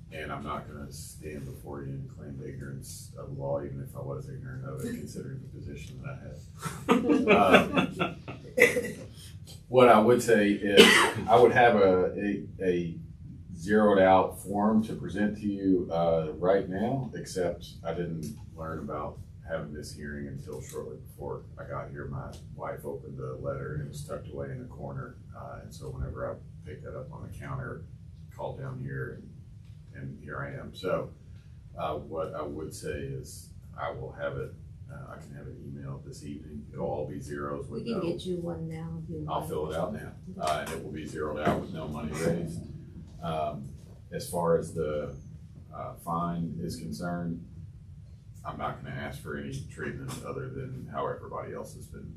And I'm not gonna stand before you and claim ignorance of the law, even if I was ignorant of it, considering the position that I have. What I would say is I would have a zeroed out form to present to you right now, except I didn't learn about having this hearing until shortly before I got here. My wife opened the letter and it was tucked away in the corner. And so whenever I picked that up on the counter, called down here and here I am. So what I would say is I will have it, I can have it emailed this evening. It'll all be zeros with We can no, get you one now if you I'll want. fill it out now. And it will be zeroed out with no money raised. As far as the fine is concerned, I'm not gonna ask for any treatment other than how everybody else has been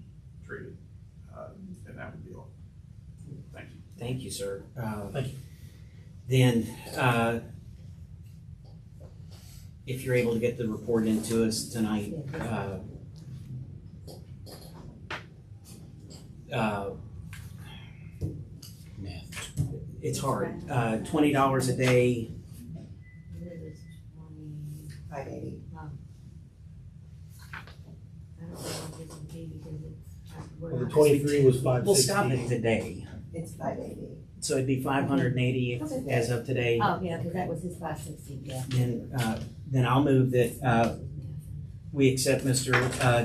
treated. And that would be all. Thank you. Thank you, sir. Thank you. Then, if you're able to get the report into us tonight, it's hard. $20 a day, It was 580. I don't know if it's a fee because it's. we're Well, the not- 23 was 560. we'll stop it today. It's 580. So it'd be 580 as of today. Oh, yeah, because that was his 560, yeah. Then I'll move that, we accept Mr.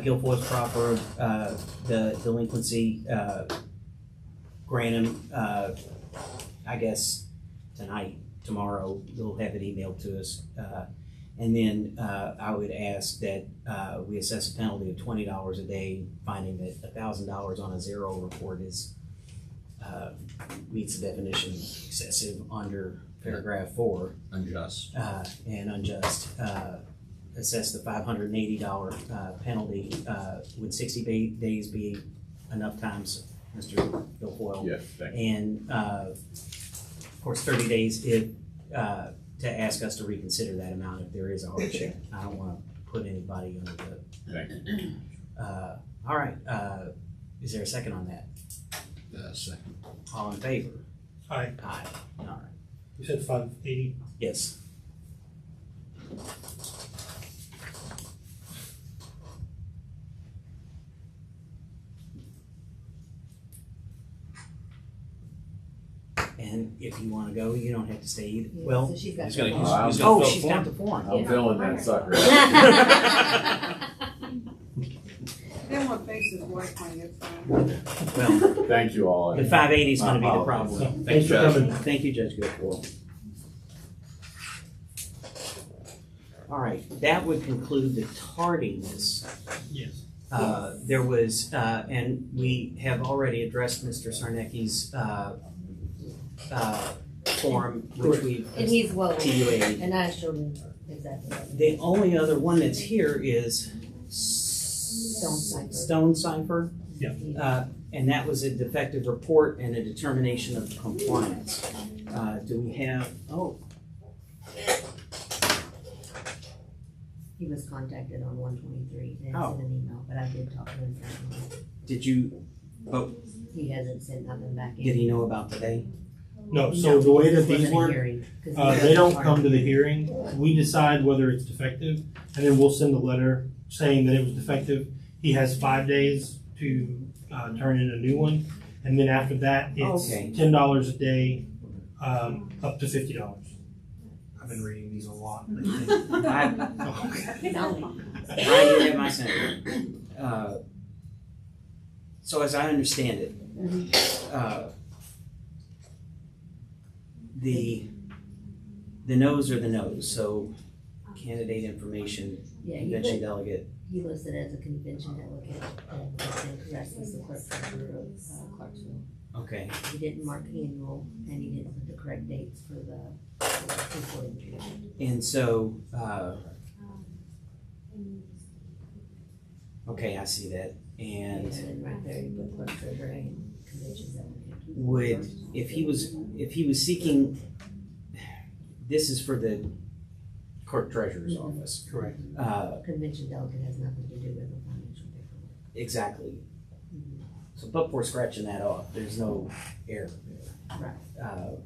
Guilfoyle's proffer of the delinquency, grant him, I guess, tonight, tomorrow, they'll have it emailed to us. And then I would ask that we assess a penalty of $20 a day, finding that $1,000 on a zero report is, meets the definition of excessive under paragraph 4. Unjust. And unjust. Assess the $580 penalty. Would 60 days be enough times, Mr. Guilfoyle? Yes, thank you. And of course, 30 days if, to ask us to reconsider that amount if there is a hardship. I don't want to put anybody under the. Thank you. All right. Is there a second on that? Second. All in favor? Aye. Aye. All right. You said 580. Yes. And if you want to go, you don't have to stay either. Yeah, Well, so she's got. He's gonna the use- form. he's oh, fill she's the got the form. I'm Yeah. filling that sucker. Then what makes his wife when he gets done? Well, Thank you all. the 580 is going to be the So, problem. thanks for Judge. coming. Thank you, Judge Guilfoyle. All right, that would conclude the tardiness. Yes. There was, and we have already addressed Mr. Sarnecki's form, which we. And he's well, TUA. and I showed him exactly what. The only other one that's here is Cipher. Stone Cipher. Yeah. And that was a defective report and a determination of compliance. Do we have, He was contacted on 123, and Oh. sent an email, but I did talk to him. did you, He hasn't sent nothing back in. did he know about today? No, so the way that this these wasn't a work, hearing, 'cause he they wasn't don't part come of to the it. hearing. We decide whether it's defective, and then we'll send a letter saying that it was defective. He has 5 days to turn in a new one, and then after that, it's Okay. $10 a day, up to $50. I've been reading these a lot lately. Right here in my center. So as I understand it, the no's are the no's, so candidate information, Yeah, convention delegate, he listed as a convention delegate, and then correctly the clerk treasurer of Clarksville. okay. He didn't mark annual, and he didn't put the correct dates for the reporting period. And so, okay, I see that. And then right there, you put clerk treasurer and convention delegate. would, if he was seeking, this is for the clerk treasurer's office. Correct. Convention delegate has nothing to do with the financial paperwork. Exactly. So but for scratching that off, there's no error there. Right.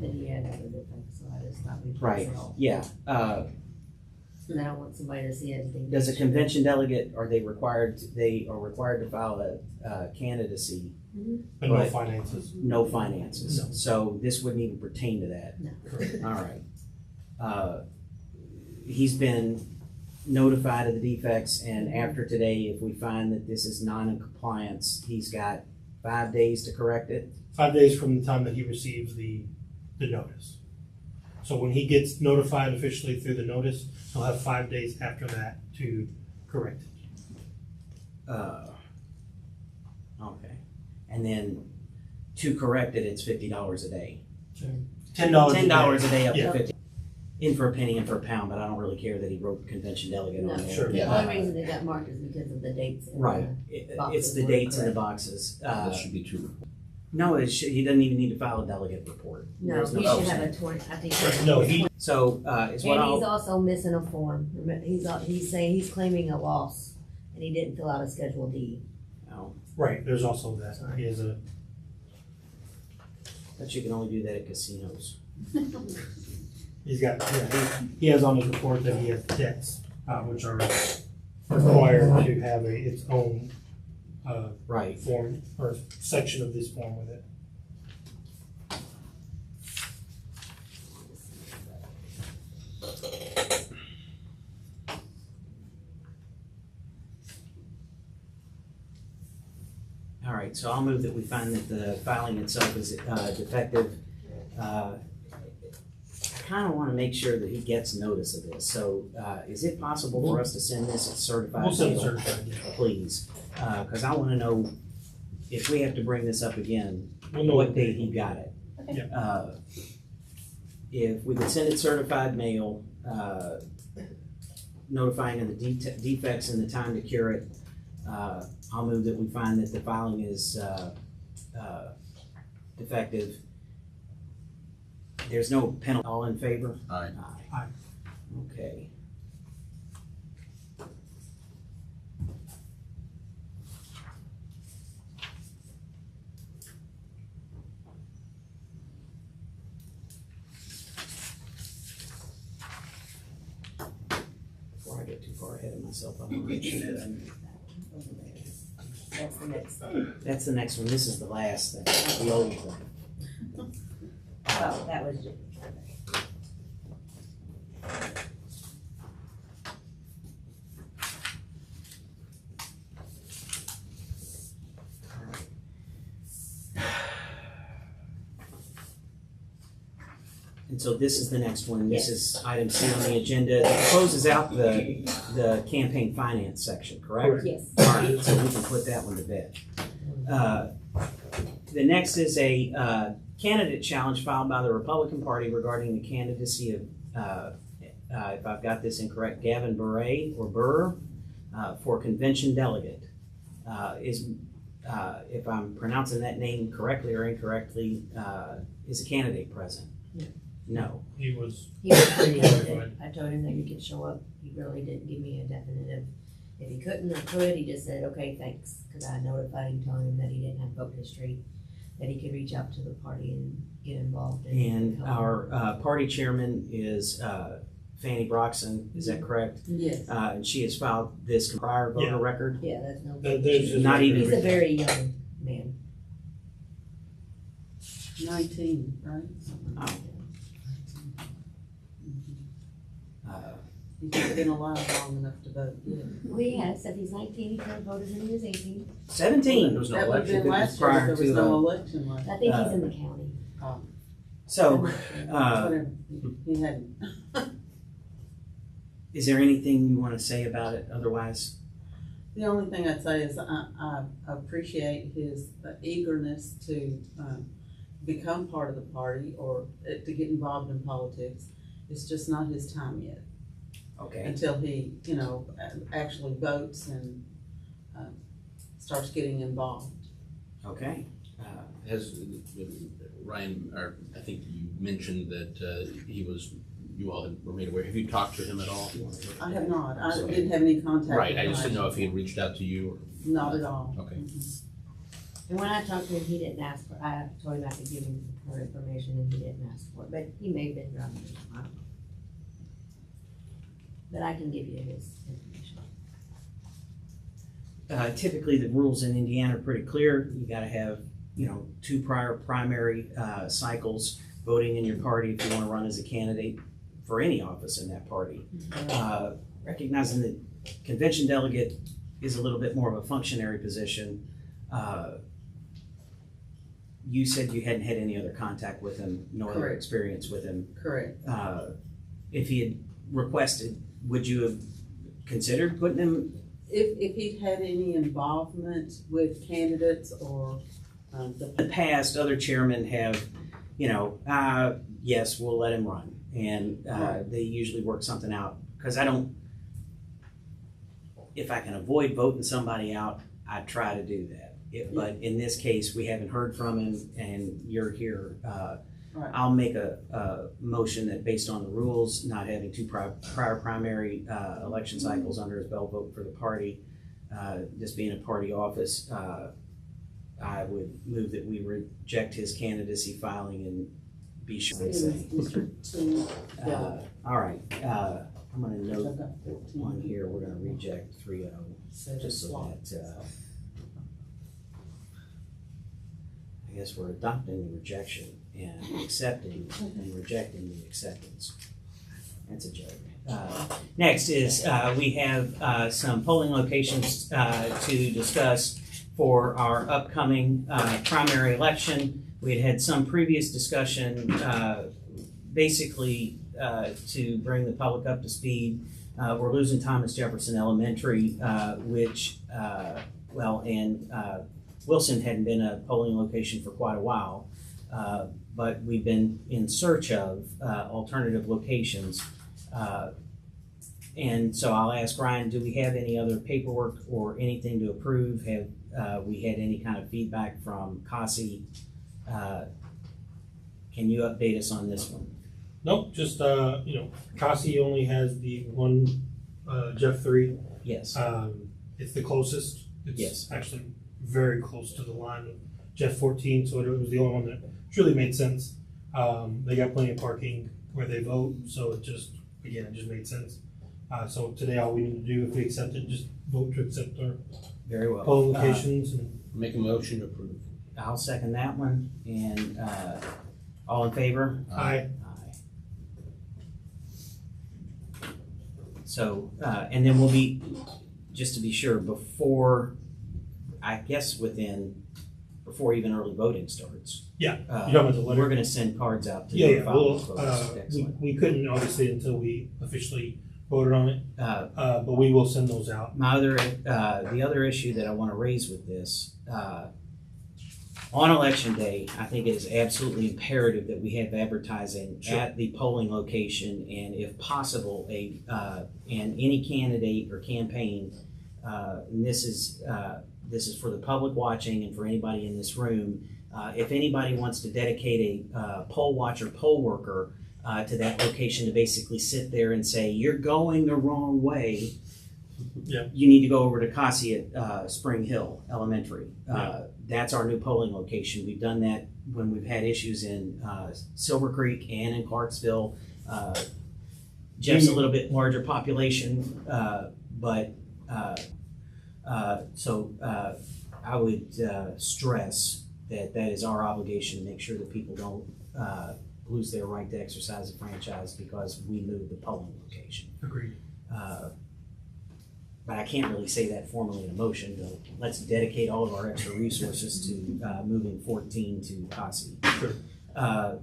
Then he had other defects, so I just thought we'd. Right, pass it off. yeah. And I don't want somebody to see anything. Does a convention delegate, are they required, they are required to file a candidacy, But no Right. finances. no finances? No. So this wouldn't even pertain to that? No. All right. He's been notified of the defects, and after today, if we find that this is non-compliance, he's got 5 days to correct it? 5 days from the time that he receives the notice. So when he gets notified officially through the notice, he'll have 5 days after that to correct it. Okay. And then to correct it, it's $50 a day. $10 $10 a day up to Yeah. 50. In for a penny, in for a pound, but I don't really care that he wrote convention delegate No, on there. Sure. the only reason it got marked is because of the dates. in Right. the It's boxes the were dates in the correct. boxes. That should be 2 reports. No, he doesn't even need to file a delegate report. No, There's he no- should have a 20, I think. No, he, So, it's what And he's I'll, also missing a form. He's saying he's claiming a loss, and he didn't fill out a Schedule D. oh, right, there's also that. He has a But you can only do that at casinos. He's got, he has on his report that he has debts, which are required to have its own, Right. form or section of this form with it. All right, so I'll move that we find that the filing itself is defective. I kind of want to make sure that he gets notice of this. So is it possible for us to send this certified? We'll send it mail? certified, yeah. Please, because I want to know if we have to bring this up again, We'll know what date he got it. Okay. If we could send it certified mail, notifying of the defects and the time to cure it, I'll move that we find that the filing is defective. There's no penalty. All in favor? Aye. Aye. Okay. Before I get too far ahead of myself, I want to make sure that I'm. That's the next. That's the next one. This is the last thing, the old thing. Oh, that was just. And so this is the next one. This Yes. is item C on the agenda. It closes out the campaign finance section, correct? Yes. All right, so we can put that one to bed. The next is a candidate challenge filed by the Republican Party regarding the candidacy of, if I've got this incorrect, Gavin Burr for convention delegate. If I'm pronouncing that name correctly or incorrectly, is a candidate present? No. He was. He was pretty good. I told him that he could show up. He really didn't give me a definitive. If he couldn't, I could. He just said, okay, thanks. Because I notified him, telling him that he didn't have vote history, that he could reach out to the party and get involved. And our party chairman is Fanny Broxson, is that correct? Yes. And she has filed this prior voter record? Yeah, that's no. There's just Not even. He's a very young man. 19, right? Oh. He's not been alive long enough to vote. Yeah. Well, yeah, so if he's 19, he could have voted when he was 18. 17. There was no That would have election. been It was last year, prior but there was to, no election last. I think he's in the county. So, Whatever, he hadn't. is there anything you want to say about it otherwise? The only thing I'd say is I appreciate his eagerness to become part of the party or to get involved in politics. It's just not his time yet. Okay. Until he, actually votes and starts getting involved. Okay. Has Ryan, or I think you mentioned that you all were made aware. Have you talked to him at all? I have not. I didn't have any contact. Right, with I him. just didn't know if he had reached out to you or. Not at all. Okay. And when I talked to him, he didn't ask for, I told him I could give him her information and he didn't ask for it, but he may have been dropping it. I don't know. But I can give you his information. Typically, the rules in Indiana are pretty clear. You got to have, 2 prior primary cycles voting in your party if you want to run as a candidate for any office in that party. Recognizing that convention delegate is a little bit more of a functionary position. You said you hadn't had any other contact with him, no other Correct. experience with him. Correct. If he had requested, would you have considered putting him? If he'd had any involvement with candidates or In the past, other chairmen have, yes, we'll let him run. And they usually work something out. Because if I can avoid voting somebody out, I try to do that. But in this case, we haven't heard from him and you're here. Right. I'll make a motion that based on the rules, not having 2 prior primary election cycles under his belt, vote for the party, just being a party office, I would move that we reject his candidacy filing and be sure they say. District 2, All right, I'm gonna I've note got 14. on here, we're gonna reject 3-0, So just so slots. that, I guess we're adopting the rejection and accepting and rejecting the acceptance. That's a joke. Next is, we have some polling locations to discuss for our upcoming primary election. We had some previous discussion, basically to bring the public up to speed. We're losing Thomas Jefferson Elementary, which, and Wilson hadn't been a polling location for quite a while, but we've been in search of alternative locations. And so I'll ask Ryan, do we have any other paperwork or anything to approve? Have we had any kind of feedback from CASI? Can you update us on this one? Nope, just, CASI only has the one, Jeff 3. Yes. It's the closest. It's Yes. actually very close to the line of Jeff 14, so it was the only one that truly made sense. They got plenty of parking where they vote, so it just made sense. So today, all we need to do, if we accept it, just vote to accept our Very well. polling locations. And Make a motion to approve. I'll second that one, and all in favor? Aye. So, and then we'll be, just to be sure, before even early voting starts. Yeah, you're talking about the letter? We're gonna send cards out to Yeah, notify well, folks. Excellent. we couldn't obviously until we officially voted on it, but we will send those out. The other issue that I want to raise with this, on election day, I think it is absolutely imperative that we have advertising at the polling location, and if possible, and any candidate or campaign, and this is for the public watching and for anybody in this room. If anybody wants to dedicate a poll watcher, poll worker to that location to basically sit there and say, you're going the wrong way, you need to go over to CASI at Spring Hill Elementary. That's our new polling location. We've done that when we've had issues in Silver Creek and in Clarksville. Jeff's a little bit larger population, but so I would stress that is our obligation to make sure that people don't lose their right to exercise the franchise because we moved the polling location. Agreed. But I can't really say that formally in a motion. But let's dedicate all of our extra resources to moving 14 to CASI. Sure.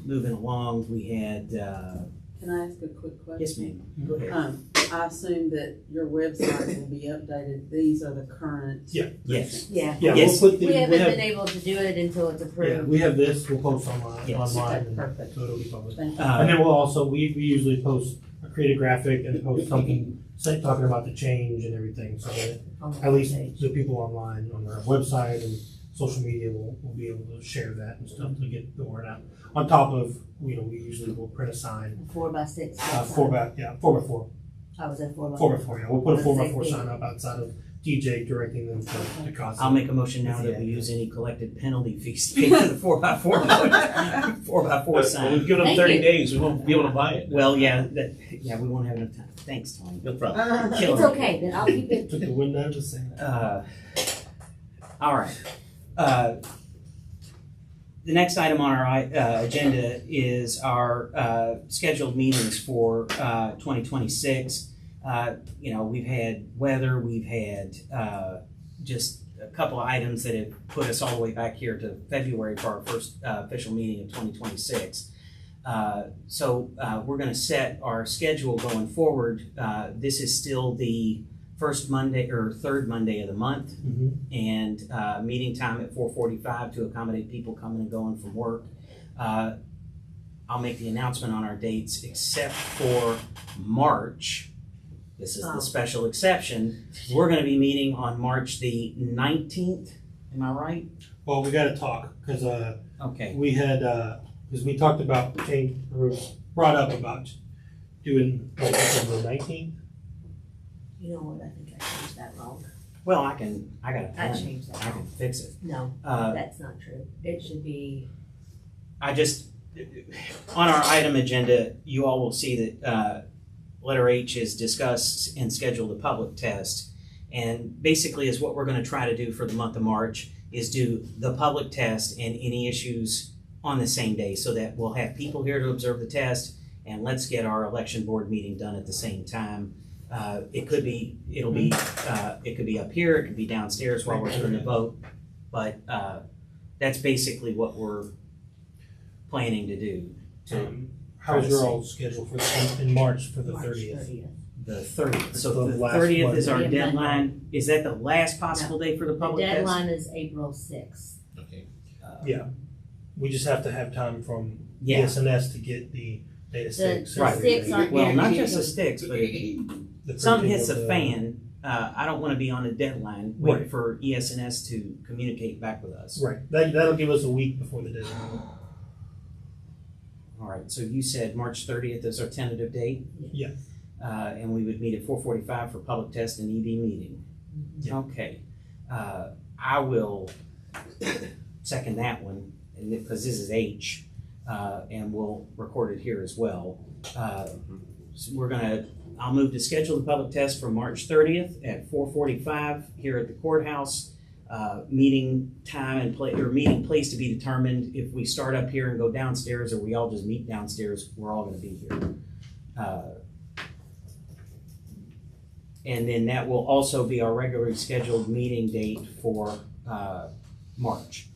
Moving along, we had. Can I ask a quick question? Yes, ma'am. Go ahead. I assume that your website will be updated. These are the current. Yeah. Yes. Yeah. Yeah, Yes. we'll put We haven't been able to do it until it's Yeah, approved. we have this. We'll post online. Yes. And Perfect. so it'll be public. Thank you. And then we'll also we usually post create a graphic and post something talking about the change and everything, so that On the at least page. the people online on our website and social media will be able to share that and stuff to get the word out. On top of we usually will print a sign 4x6. 4x4. I was at 4x4. 4x4, yeah. We'll put a That's the 4x4 same sign up outside of DJ directing them to CASI. I'll make a motion now that we use any collected penalty fees to pay for the 4x4 4x4 Well, sign. we've given them Thank 30 you. days, we won't be able to buy it. Well, we won't have enough time. Thanks, Tony. No problem. It's okay, then I'll keep it. Took the wind out of the sail. All right. The next item on our agenda is our scheduled meetings for 2026. We've had weather, we've had just a couple of items that have put us all the way back here to February for our first official meeting of 2026. So we're going to set our schedule going forward. This is still the first Monday or third Monday of the month, and meeting time at 4:45 to accommodate people coming and going from work. I'll make the announcement on our dates except for March. This is the special exception. We're going to be meeting on March the 19th. Am I right? Well, we got to talk because Okay. we had because we talked about brought up about doing like the 19th. You know what, I think I changed that wrong. Well, I got a I pen. changed that. I can fix it. No, Uh, that's not true. It should be, I just, on our item agenda, you all will see that letter H is discuss and schedule the public test. And basically is what we're gonna try to do for the month of March is do the public test and any issues on the same day so that we'll have people here to observe the test and let's get our election board meeting done at the same time. It could be up here, it could be downstairs while we're doing the vote, but that's basically what we're planning to do. How's your all schedule for in March for the March 30th? The 30th. So The the last 30th is our Monday. deadline. Is that the last possible day for the the public test? deadline is April 6th. Okay. Yeah. We just have to have time from Yeah. ES&S to get the data sticks. Right. sticks aren't Well, not guaranteed. just the sticks, but if The something printing hits of a the- fan, I don't want to be on a deadline waiting Right. for ES&S to communicate back with us. Right. That'll give us a week before the deadline. All right. So you said March 30th is our tentative date? Yeah. And we would meet at 4:45 for public test and EB meeting. Yeah. Okay. I will second that one, and because this is H, and we'll record it here as well. So I'll move to schedule the public test for March 30th at 4:45 here at the courthouse. Meeting time and meeting place to be determined. If we start up here and go downstairs, or we all just meet downstairs, we're all going to be here. And then that will also be our regularly scheduled meeting date for March.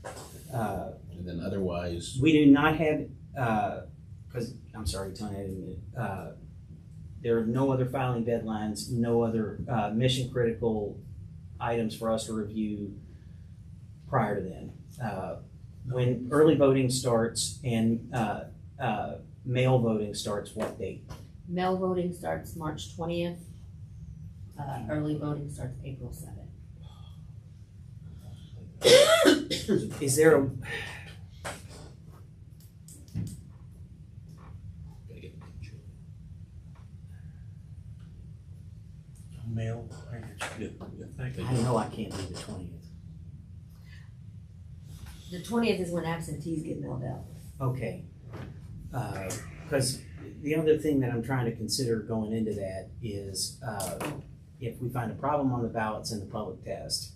And then otherwise, We do not have, because, I'm sorry, Tony, I didn't mean it. There are no other filing deadlines, no other mission critical items for us to review prior to then. When early voting starts and mail voting starts, what date? Mail voting starts March 20th. Early voting starts April 7th. Is there a, gotta get the picture. Mail. I know I can't do the 20th. The 20th is when absentees get mailed out. Okay. Because the other thing that I'm trying to consider going into that is if we find a problem on the ballots in the public test.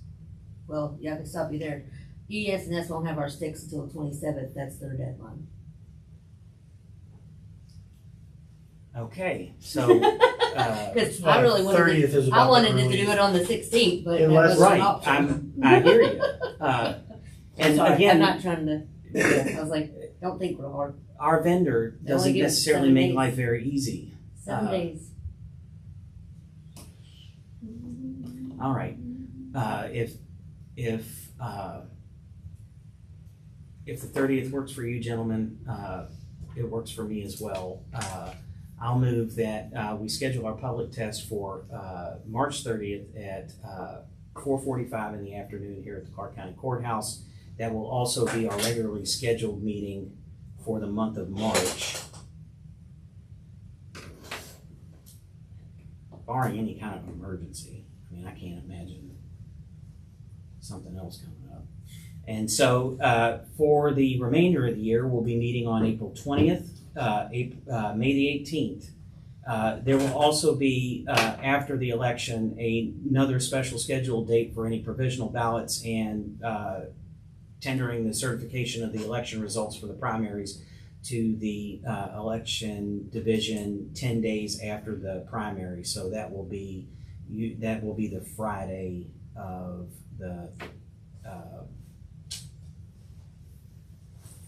Well, yeah, I can stop you there. ES&S won't have our sticks until the 27th. That's their deadline. Okay, so. Because I really wanted 30th is to, about I wanted the to do earliest. it on the 16th, but that Unless- wasn't an Right, option. I hear you. And Sorry, again, I'm not trying to, I was like, don't think real hard. our vendor They only doesn't give us necessarily 7 make days. life very easy. 7 days. All right, if the 30th works for you, gentlemen, it works for me as well. I'll move that we schedule our public test for March 30th at 4:45 in the afternoon here at the Clark County Courthouse. That will also be our regularly scheduled meeting for the month of March. Barring any kind of emergency. I mean, I can't imagine something else coming up. And so for the remainder of the year, we'll be meeting on April 20th, May the 18th. There will also be, after the election, another special scheduled date for any provisional ballots and tendering the certification of the election results for the primaries to the election division 10 days after the primary. So that will be the Friday of the,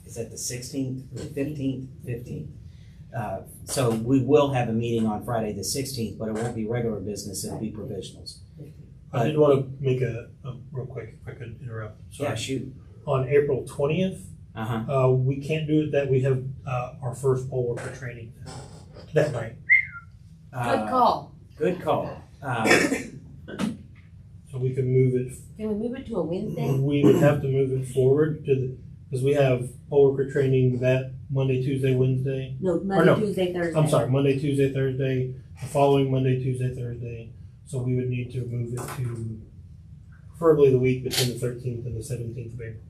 is that the 16th or 15th? 15th. So we will have a meeting on Friday the 16th, but it won't be regular business, it'll be provisionals. I did want to make a real quick, if I could interrupt. Sorry. Yeah, shoot. On April 20th, Uh-huh. we can't do it that we have our first poll worker training that night. Good call. Good call. So we can move it. Can we move it to a Wednesday? We would have to move it forward to because we have poll worker training that Monday, Tuesday, Wednesday. No, Monday, no. Tuesday, Thursday. I'm sorry, Monday, Tuesday, Thursday, the following Monday, Tuesday, Thursday. So we would need to move it to preferably the week between the 13th and the 17th of April.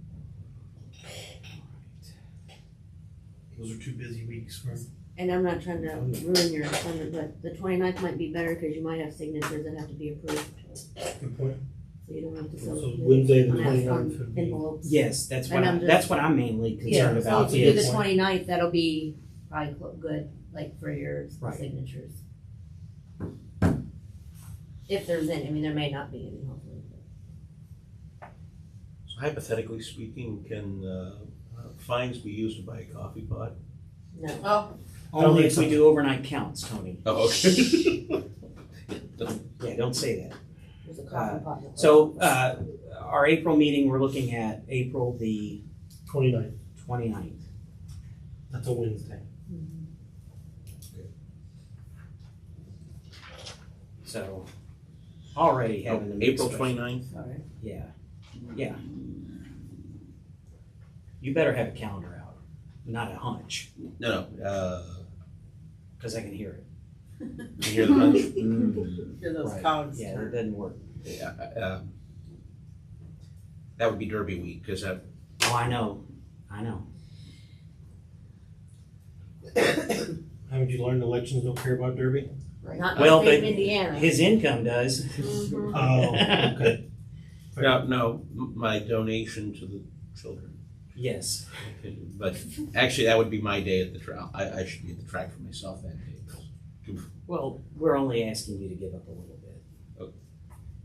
Those are 2 busy weeks for And I'm not trying to ruin your appointment, but the 29th might be better because you might have signatures that have to be approved. good point. So you don't have to. So Wednesday the on 29th would be. envelopes. Yes, that's what And I'm just- I'm mainly Yeah, concerned so about. if you do the is- 29th, that'll be probably good, like for your Right. signatures. If there's any, I mean, there may not be any, hopefully. So hypothetically speaking, can fines be used to buy a coffee pot? No. Oh, Only if we do overnight counts, Tony. Oh, okay. Yeah, don't say that. There's a coffee pot. So, our April meeting, we're looking at April the 29th. 29th. That's a Wednesday. So, already having the. April mixed- 29th? Alright. Yeah, yeah. You better have a calendar out, not a hunch, No, because I can hear it. you hear the hunch? Mm, hear those Right. cogs Yeah, turn. it doesn't work. yeah, that would be Derby week, because that, Oh, I know. Haven't you learned elections don't care about Derby? Not in Well, the state but of Indiana. his income does. Mhm. Oh, okay. no, my donation to the children. Yes. But actually, that would be my day at the track. I should be at the track for myself that day. Well, we're only asking you to give up a little bit. Okay.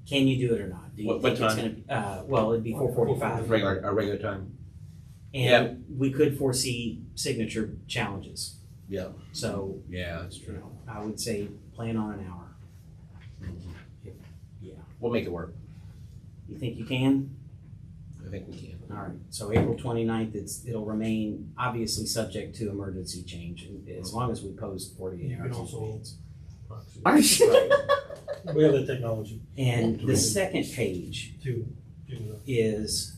Can you do it or not? Do you What think it's time? gonna? Well, it'd be 4:45. Our regular time. And we could foresee signature challenges. Yeah. So, Yeah, that's you true. know, I would say plan on an hour. Yeah. We'll make it work. You think you can? I think we can. All right. So April 29th, it'll remain obviously subject to emergency change as long as we post 48 You can hours. in also- advance. Proxy. We have the technology And the second page to do that. is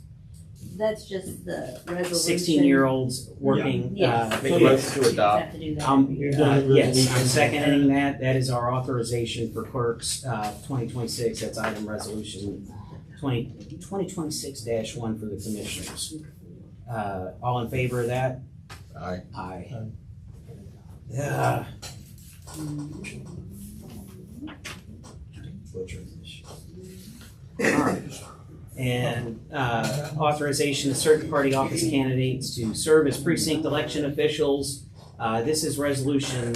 That's just the resolution. 16-year-olds working. Yes. Make a So motion to you just adopt. have to do that Um, every year. You've done the Yes, resolution. I'm seconding that. That is our authorization for clerks, 2026. That's item resolution 2026-1 for the commissioners. All in favor of that? Aye. Aye. Yeah. Butchered this shit. All right. And authorization of certain party office candidates to serve as precinct election officials. This is resolution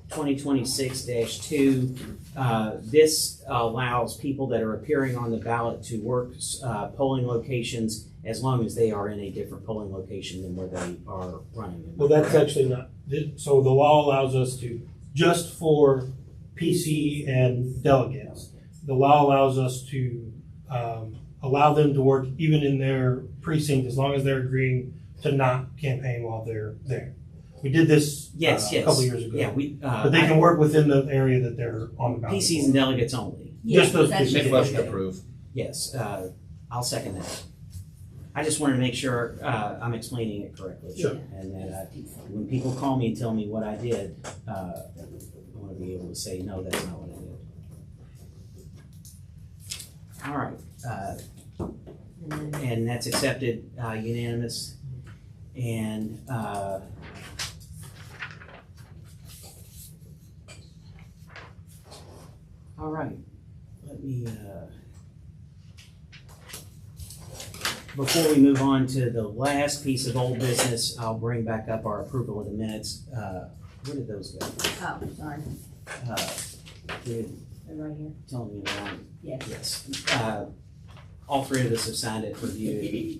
2026-2. This allows people that are appearing on the ballot to work polling locations as long as they are in a different polling location than where they are running. Well, that's actually not, so the law allows us to, just for PC and delegates, the law allows us to allow them to work even in their precinct as long as they're agreeing to not campaign while they're there. We did this Yes, a couple of years ago. Yeah, But they can work within the area that they're on the ballot. PCs and delegates only. Just those that's PCs. Make a motion to Okay. approve. Yes, I'll second that. I just wanted to make sure I'm explaining it correctly. Sure. And that when people call me and tell me what I did, I want to be able to say, no, that's not what I did. All right, And then and that's accepted unanimous. And all right, let me. Before we move on to the last piece of old business, I'll bring back up our approval of the minutes. Where did those go? oh, sorry, Did, they're right here. tell me wrong. Yes. Yes. All three of us have signed it, reviewed it.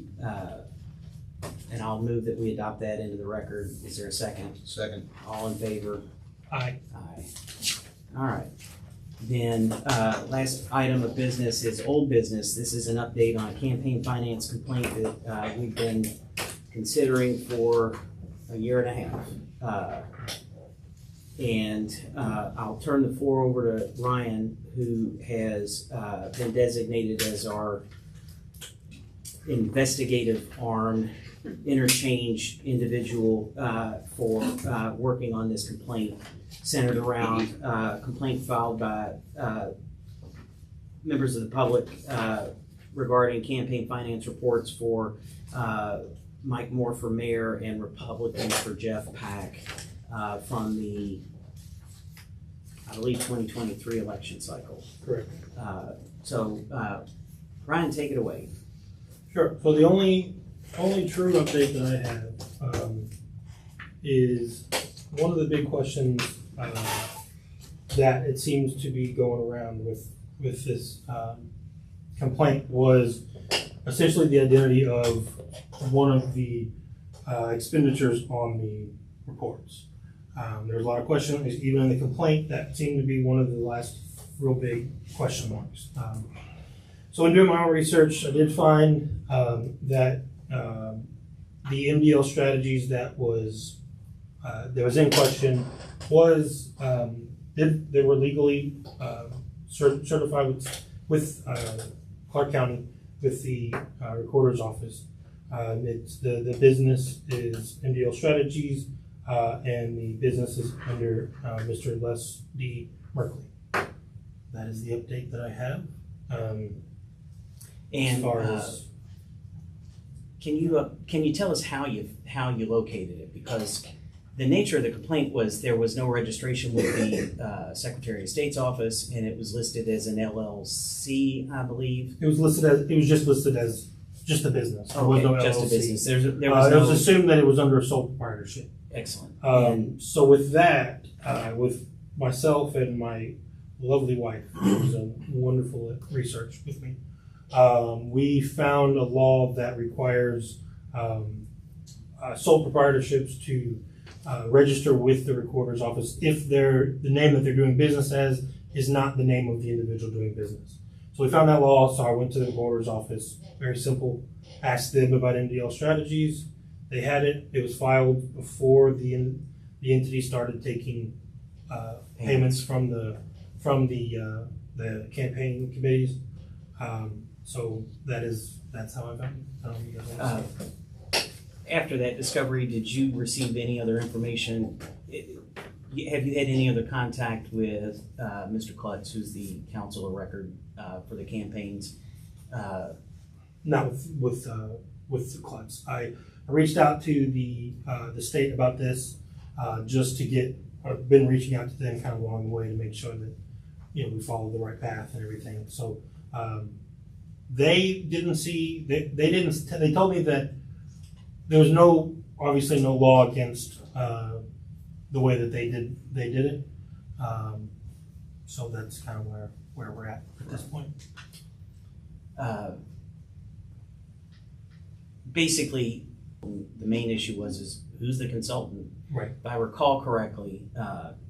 And I'll move that we adopt that into the record. Is there a second? Second. All in favor? Aye. Aye. All right. Then, last item of business is old business. This is an update on a campaign finance complaint that we've been considering for a year and a half. And I'll turn the floor over to Ryan, who has been designated as our investigative arm, interchange individual for working on this complaint, centered around complaint filed by members of the public regarding campaign finance reports for Mike Moore for mayor and Republican for Jeff Pack from the, I believe, 2023 election cycle. Correct. So, Ryan, take it away. Sure. So the only true update that I have is one of the big questions that it seems to be going around with this complaint was essentially the identity of one of the expenditures on the reports. There's a lot of questions, even in the complaint, that seemed to be one of the last real big question marks. So in doing my own research, I did find that the MDL strategies that was in question was they were legally certified with Clark County with the recorder's office. It's the business is MDL Strategies, and the business is under Mr. Les D. Merkley. That is the update that I have. And as far as can you tell us how you located it? Because the nature of the complaint was there was no registration with the Secretary of State's office, and it was listed as an LLC, I believe. it was just listed as just a business. There was no just LLC. a business. There It was was assumed that it was under a sole proprietorship. Excellent. So with that, with myself and my lovely wife, who was a wonderful research with me, we found a law that requires sole proprietorships to register with the recorder's office if the name that they're doing business as is not the name of the individual doing business. So we found that law, so I went to the recorder's office, very simple, asked them about MDL strategies. They had it. It was filed before the entity started taking payments from the campaign committees. So that's how I found it. After that discovery, did you receive any other information? Have you had any other contact with Mr. Klutz, who's the counsel of record for the campaigns? Not with the Klutz. I reached out to the state about this just to get. I've been reaching out to them kind of along the way to make sure that we follow the right path and everything. So they didn't see. They told me that there was obviously no law against the way that they did it. So that's kind of where we're at this point. Basically, the main issue is who's the consultant. Right. If I recall correctly,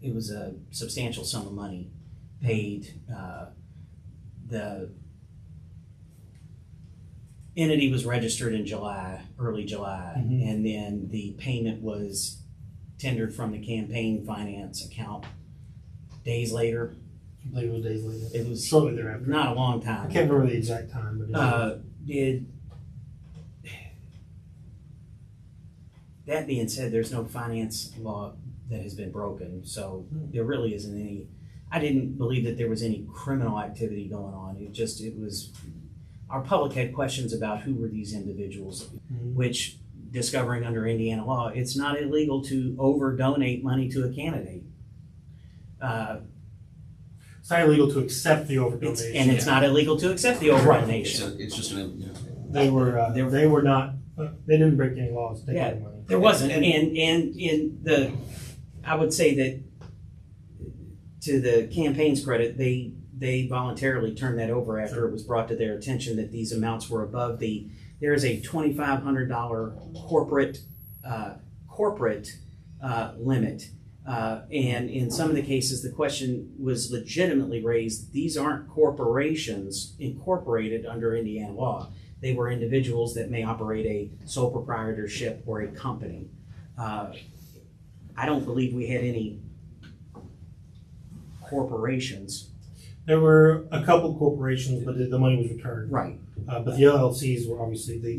it was a substantial sum of money paid. The entity was registered in early July, and then the payment was tendered from the campaign finance account days later. I believe it was days later. It was shortly thereafter. Not a long time. I can't remember the exact time, but that being said, there's no finance law that has been broken, so there really isn't any. I didn't believe that there was any criminal activity going on. It was. Our public had questions about who were these individuals, which, discovering under Indiana law, it's not illegal to over-donate money to a candidate. It's not illegal to accept the over-donation. And it's not illegal to accept the over-donation. It's just an, They were not, they didn't break any laws. They got money. There wasn't. And I would say that to the campaign's credit, they voluntarily turned that over after it was brought to their attention that these amounts were above there is a $2,500 corporate limit. And in some of the cases, the question was legitimately raised. These aren't corporations incorporated under Indiana law. They were individuals that may operate a sole proprietorship or a company. I don't believe we had any corporations. There were a couple corporations, but the money was returned. Right. But the LLCs were obviously they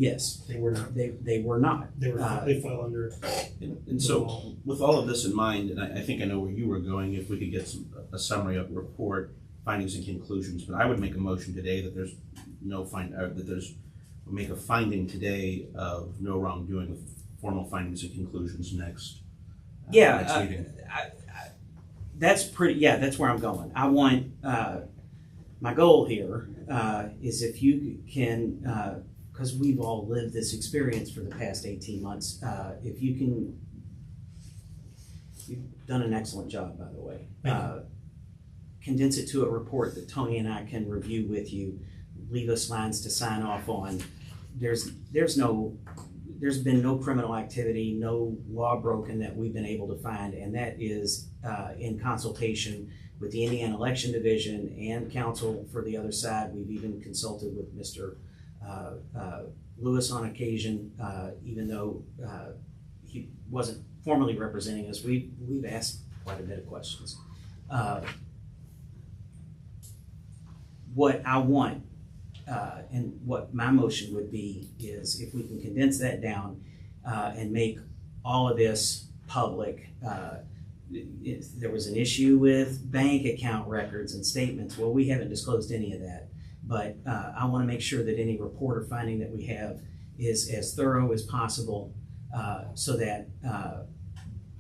were not. They were not. They fell under. And so, with all of this in mind, and I think I know where you were going. If we could get a summary of the report, findings and conclusions, but I would make a motion today that there's make a finding today of no wrongdoing with formal findings and conclusions next meeting. That's where I'm going. I want, my goal here is if you can, because we've all lived this experience for the past 18 months, if you can, you've done an excellent job, by the way. Condense it to a report that Tony and I can review with you, leave us lines to sign off on. There's been no criminal activity, no law broken that we've been able to find, and that is in consultation with the Indiana Election Division and counsel for the other side. We've even consulted with Mr. Lewis on occasion, even though he wasn't formally representing us. We've asked quite a bit of questions. What I want and what my motion would be is if we can condense that down and make all of this public. If there was an issue with bank account records and statements, well, we haven't disclosed any of that, but I want to make sure that any report or finding that we have is as thorough as possible so that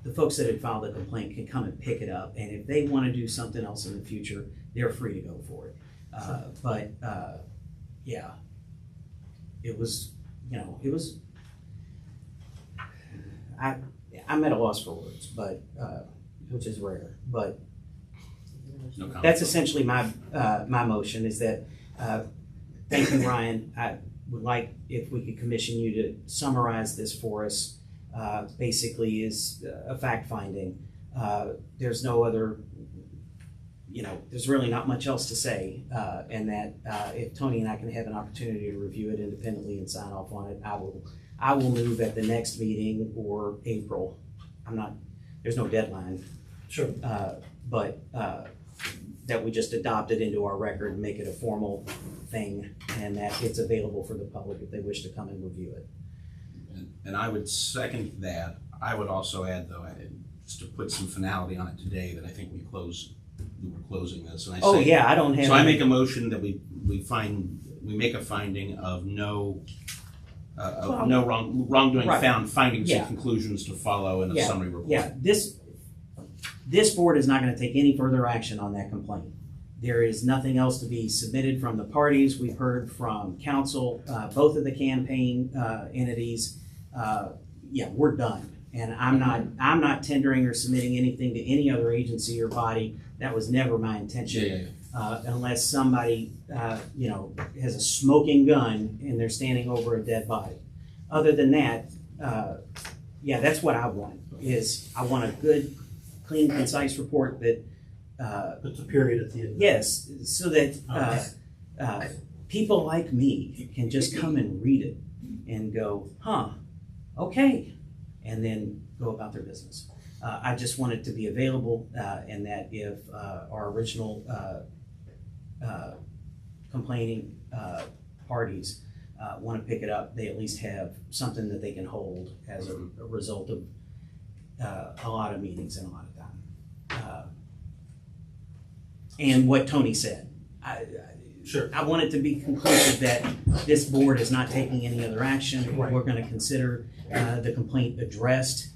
the folks that had filed the complaint can come and pick it up, and if they want to do something else in the future, they're free to go for it. Yeah, it was, I'm at a loss for words, but, which is rare, but No comment. that's essentially my motion is that, thank you, Ryan. I would like if we could commission you to summarize this for us, basically is a fact finding. There's no other, there's really not much else to say, and that if Tony and I can have an opportunity to review it independently and sign off on it, I will move at the next meeting or April. There's no deadline. Sure. But that we just adopt it into our record and make it a formal thing, and that it's available for the public if they wish to come and review it. And I would second that. I would also add, though, just to put some finality on it today, that I think we were closing this. And I don't have. So I make a motion that we make a finding of no wrongdoing right. found, findings Yeah. and conclusions to follow in a summary report. Yeah, this board is not going to take any further action on that complaint. There is nothing else to be submitted from the parties. We've heard from counsel, both of the campaign entities. We're done. And I'm not tendering or submitting anything to any other agency or body. That was never my intention. Unless somebody, has a smoking gun and they're standing over a dead body. Other than that, that's what I want. I want a good, clean, concise report that Puts a period at the end. yes, so that people like me can just come and read it and go, okay, and then go about their business. I just want it to be available, and that if our original complaining parties want to pick it up, they at least have something that they can hold as a result of a lot of meetings and a lot of time. And what Tony said. Sure. I want it to be conclusive that this board is not taking any other action. Right. We're going to consider the complaint addressed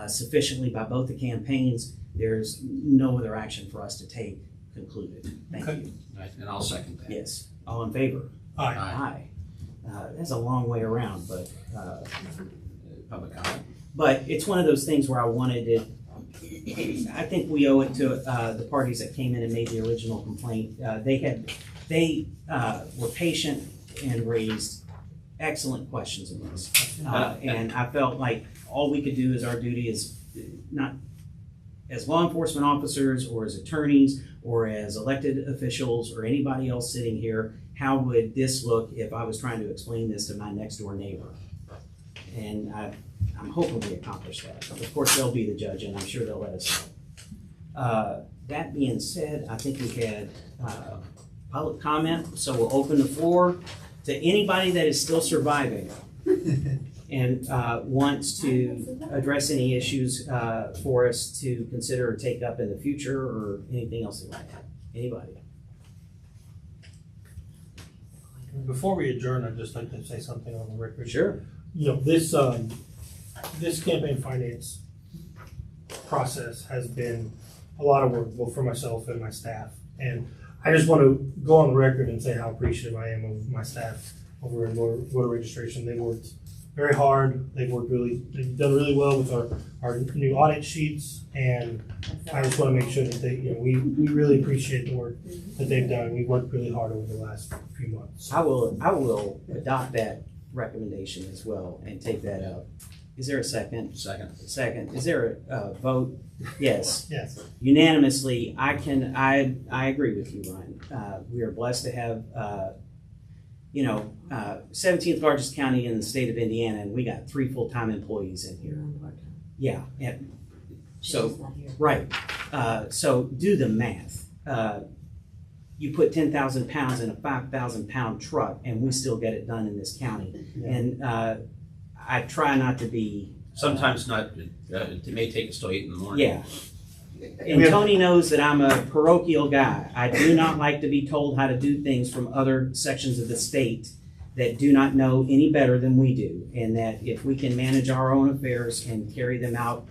sufficiently by both the campaigns. There's no other action for us to take concluded. Thank you. Right, and I'll second that. Yes. All in favor? Aye. Aye. That's a long way around, but Public comment. but it's one of those things where I wanted it. I think we owe it to the parties that came in and made the original complaint. They were patient and raised excellent questions in this. And I felt like all we could do as our duty is not as law enforcement officers or as attorneys or as elected officials or anybody else sitting here, how would this look if I was trying to explain this to my next door neighbor? And I'm hoping we accomplish that. Of course, they'll be the judge, and I'm sure they'll let us know. That being said, I think we had public comment, so we'll open the floor to anybody that is still surviving and wants to address any issues for us to consider or take up in the future or anything else they might have. Anybody? Before we adjourn, I'd just like to say something on the record. Sure. You know, this campaign finance process has been a lot of work, both for myself and my staff. And I just want to go on the record and say how appreciative I am of my staff over in voter registration. They worked very hard. They've done really well with our new audit sheets. And I just want to make sure that we really appreciate the work that they've done. We've worked really hard over the last few months. I will adopt that recommendation as well and take that up. Is there a second? Second. Is there a vote? Yes. Yes. Unanimously, I agree with you, Ryan. We are blessed to have, 17th largest county in the state of Indiana, and we got 3 full-time employees in here. Yeah. And so, She's not here. right. So do the math. You put 10,000 pounds in a 5,000 pound truck, and we still get it done in this county. Yeah. And I try not to be. Sometimes not, it may take us till 8 in the morning. Yeah. And Tony knows that I'm a parochial guy. I do not like to be told how to do things from other sections of the state that do not know any better than we do. And that if we can manage our own affairs and carry them out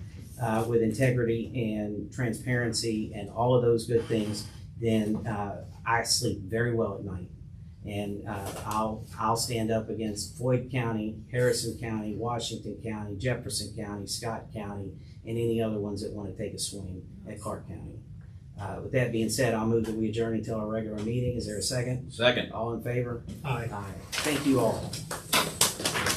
with integrity and transparency and all of those good things, then I sleep very well at night. And I'll stand up against Floyd County, Harrison County, Washington County, Jefferson County, Scott County, and any other ones that want to take a swing at Clark County. With that being said, I'll move that we adjourn until our regular meeting. Is there a second? Second. All in favor? Aye. Aye. Thank you all.